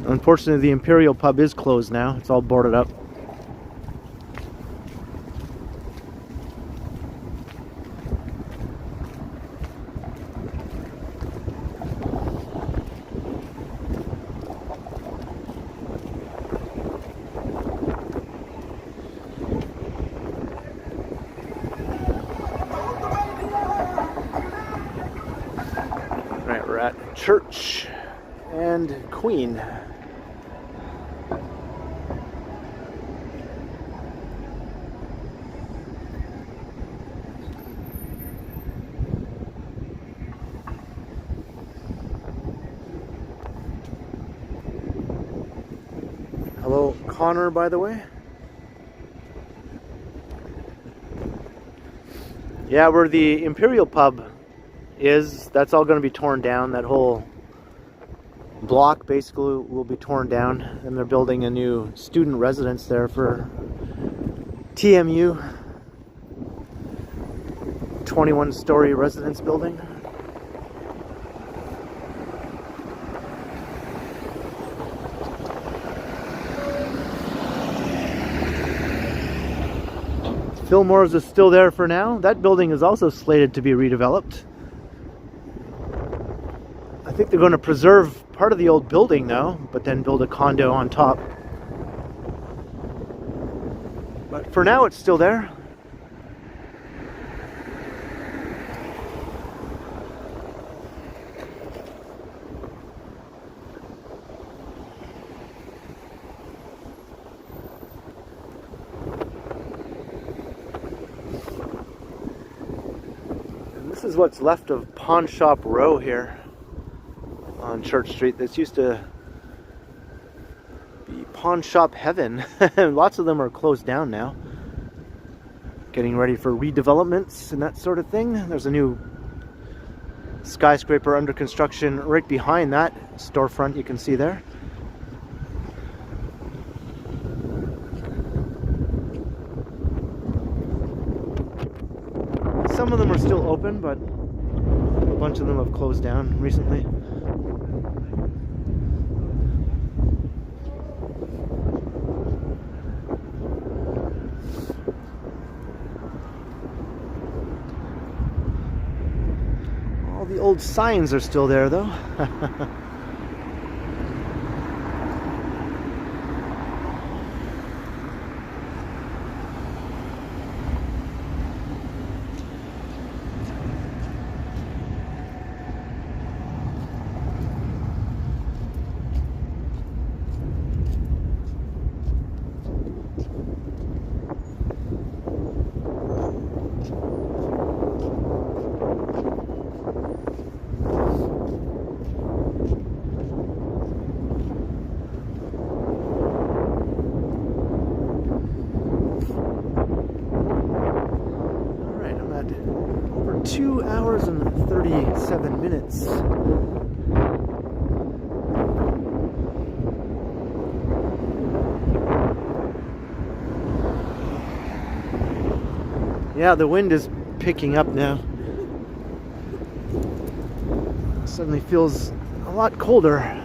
Unfortunately, the Imperial pub is closed now. It's all boarded up. Right, we're at Church and Queen. Hello, Connor, by the way. Yeah, where the Imperial pub is, that's all going to be torn down. That whole block basically will be torn down, and they're building a new student residence there for TMU. 21-story residence building. Fillmore's is still there for now. That building is also slated to be redeveloped. I think they're going to preserve part of the old building now, but then build a condo on top. But for now, it's still there. And this is what's left of Pawn Shop Row here on Church Street. This used to be pawn shop heaven. Lots of them are closed down now, getting ready for redevelopments and that sort of thing. There's a new skyscraper under construction right behind that storefront you can see there. Some of them are still open, but a bunch of them have closed down recently. All the old signs are still there, though. 7 minutes. Yeah, the wind is picking up now. Suddenly feels a lot colder.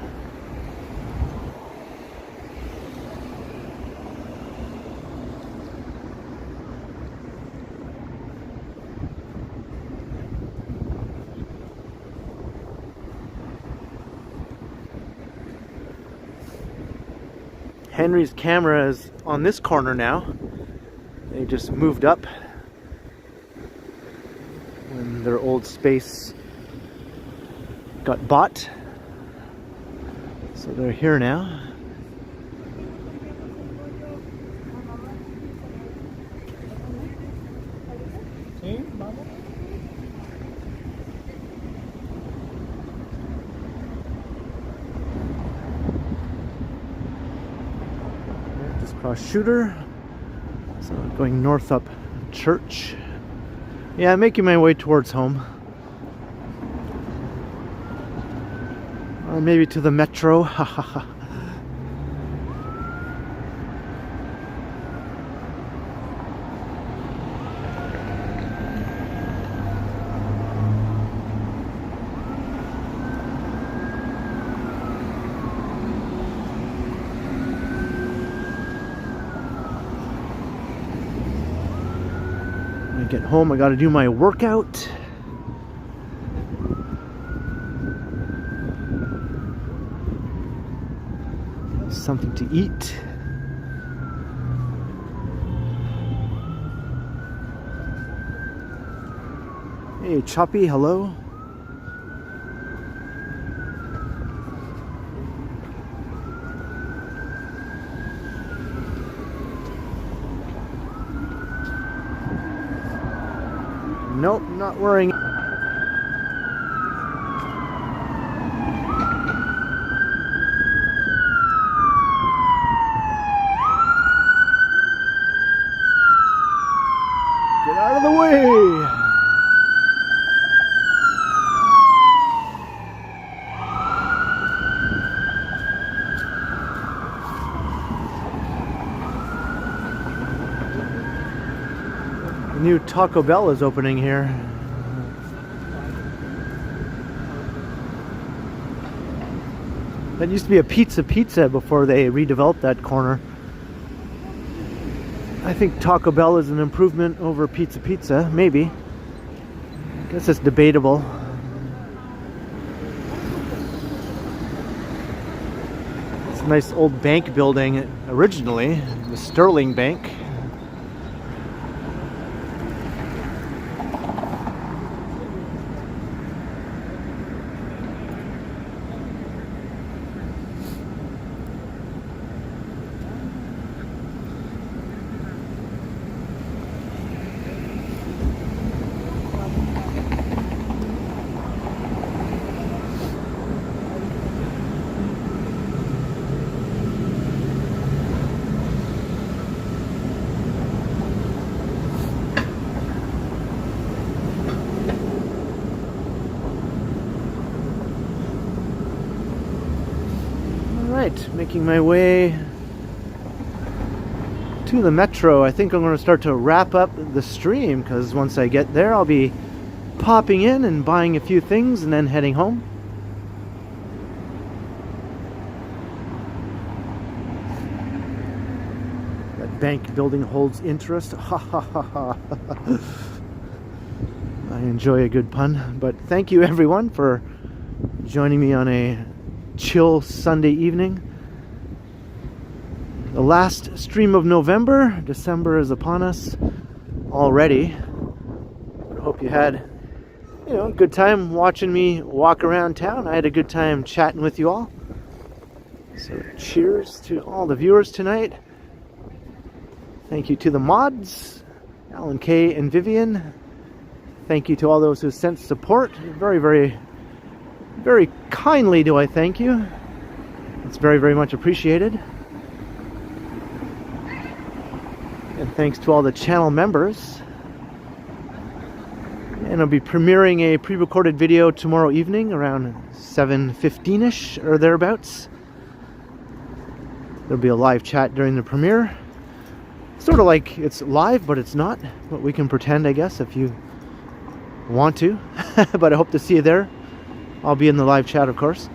Henry's camera is on this corner now. They just moved up when their old space got bought. So they're here now. Just cross Shooter. So going north up Church. Yeah, making my way towards home. Or maybe to the metro. Hahaha. When I get home, I gotta do my workout. Something to eat. Hey, Choppy, hello. Nope, not worrying. Get out of the way! The new Taco Bell is opening here. That used to be a pizza before they redeveloped that corner. I think Taco Bell is an improvement over Pizza, maybe. I guess it's debatable. It's a nice old bank building originally, the Sterling Bank. Making my way to the metro. I think I'm going to start to wrap up the stream because once I get there I'll be popping in and buying a few things and then heading home. That bank building holds interest. Ha ha ha ha. I enjoy a good pun, but thank you everyone for joining me on a chill Sunday evening. The last stream of November. December is upon us already. I hope you had, a good time watching me walk around town. I had a good time chatting with you all. So cheers to all the viewers tonight. Thank you to the mods, Alan K and Vivian. Thank you to all those who sent support. Very, very, very kindly do I thank you. It's very, very much appreciated. And thanks to all the channel members. And I'll be premiering a pre-recorded video tomorrow evening around 7:15ish or thereabouts. There'll be a live chat during the premiere. Sort of like it's live, but it's not. But we can pretend, I guess, if you want to. But I hope to see you there. I'll be in the live chat, of course.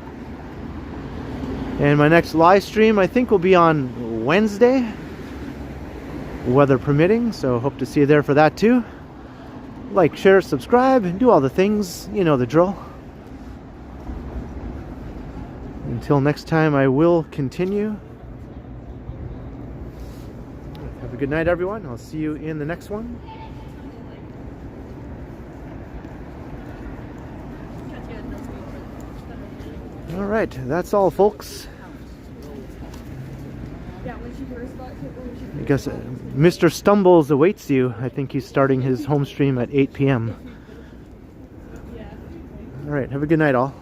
And my next live stream, I think, will be on Wednesday, weather permitting. So hope to see you there for that too. Like, share, subscribe, and do all the things. You know the drill. Until next time, I will continue. Have a good night, everyone. I'll see you in the next one. All right, that's all, folks. I guess Mr. Stumbles awaits you. I think he's starting his home stream at 8 p.m. All right, have a good night, all.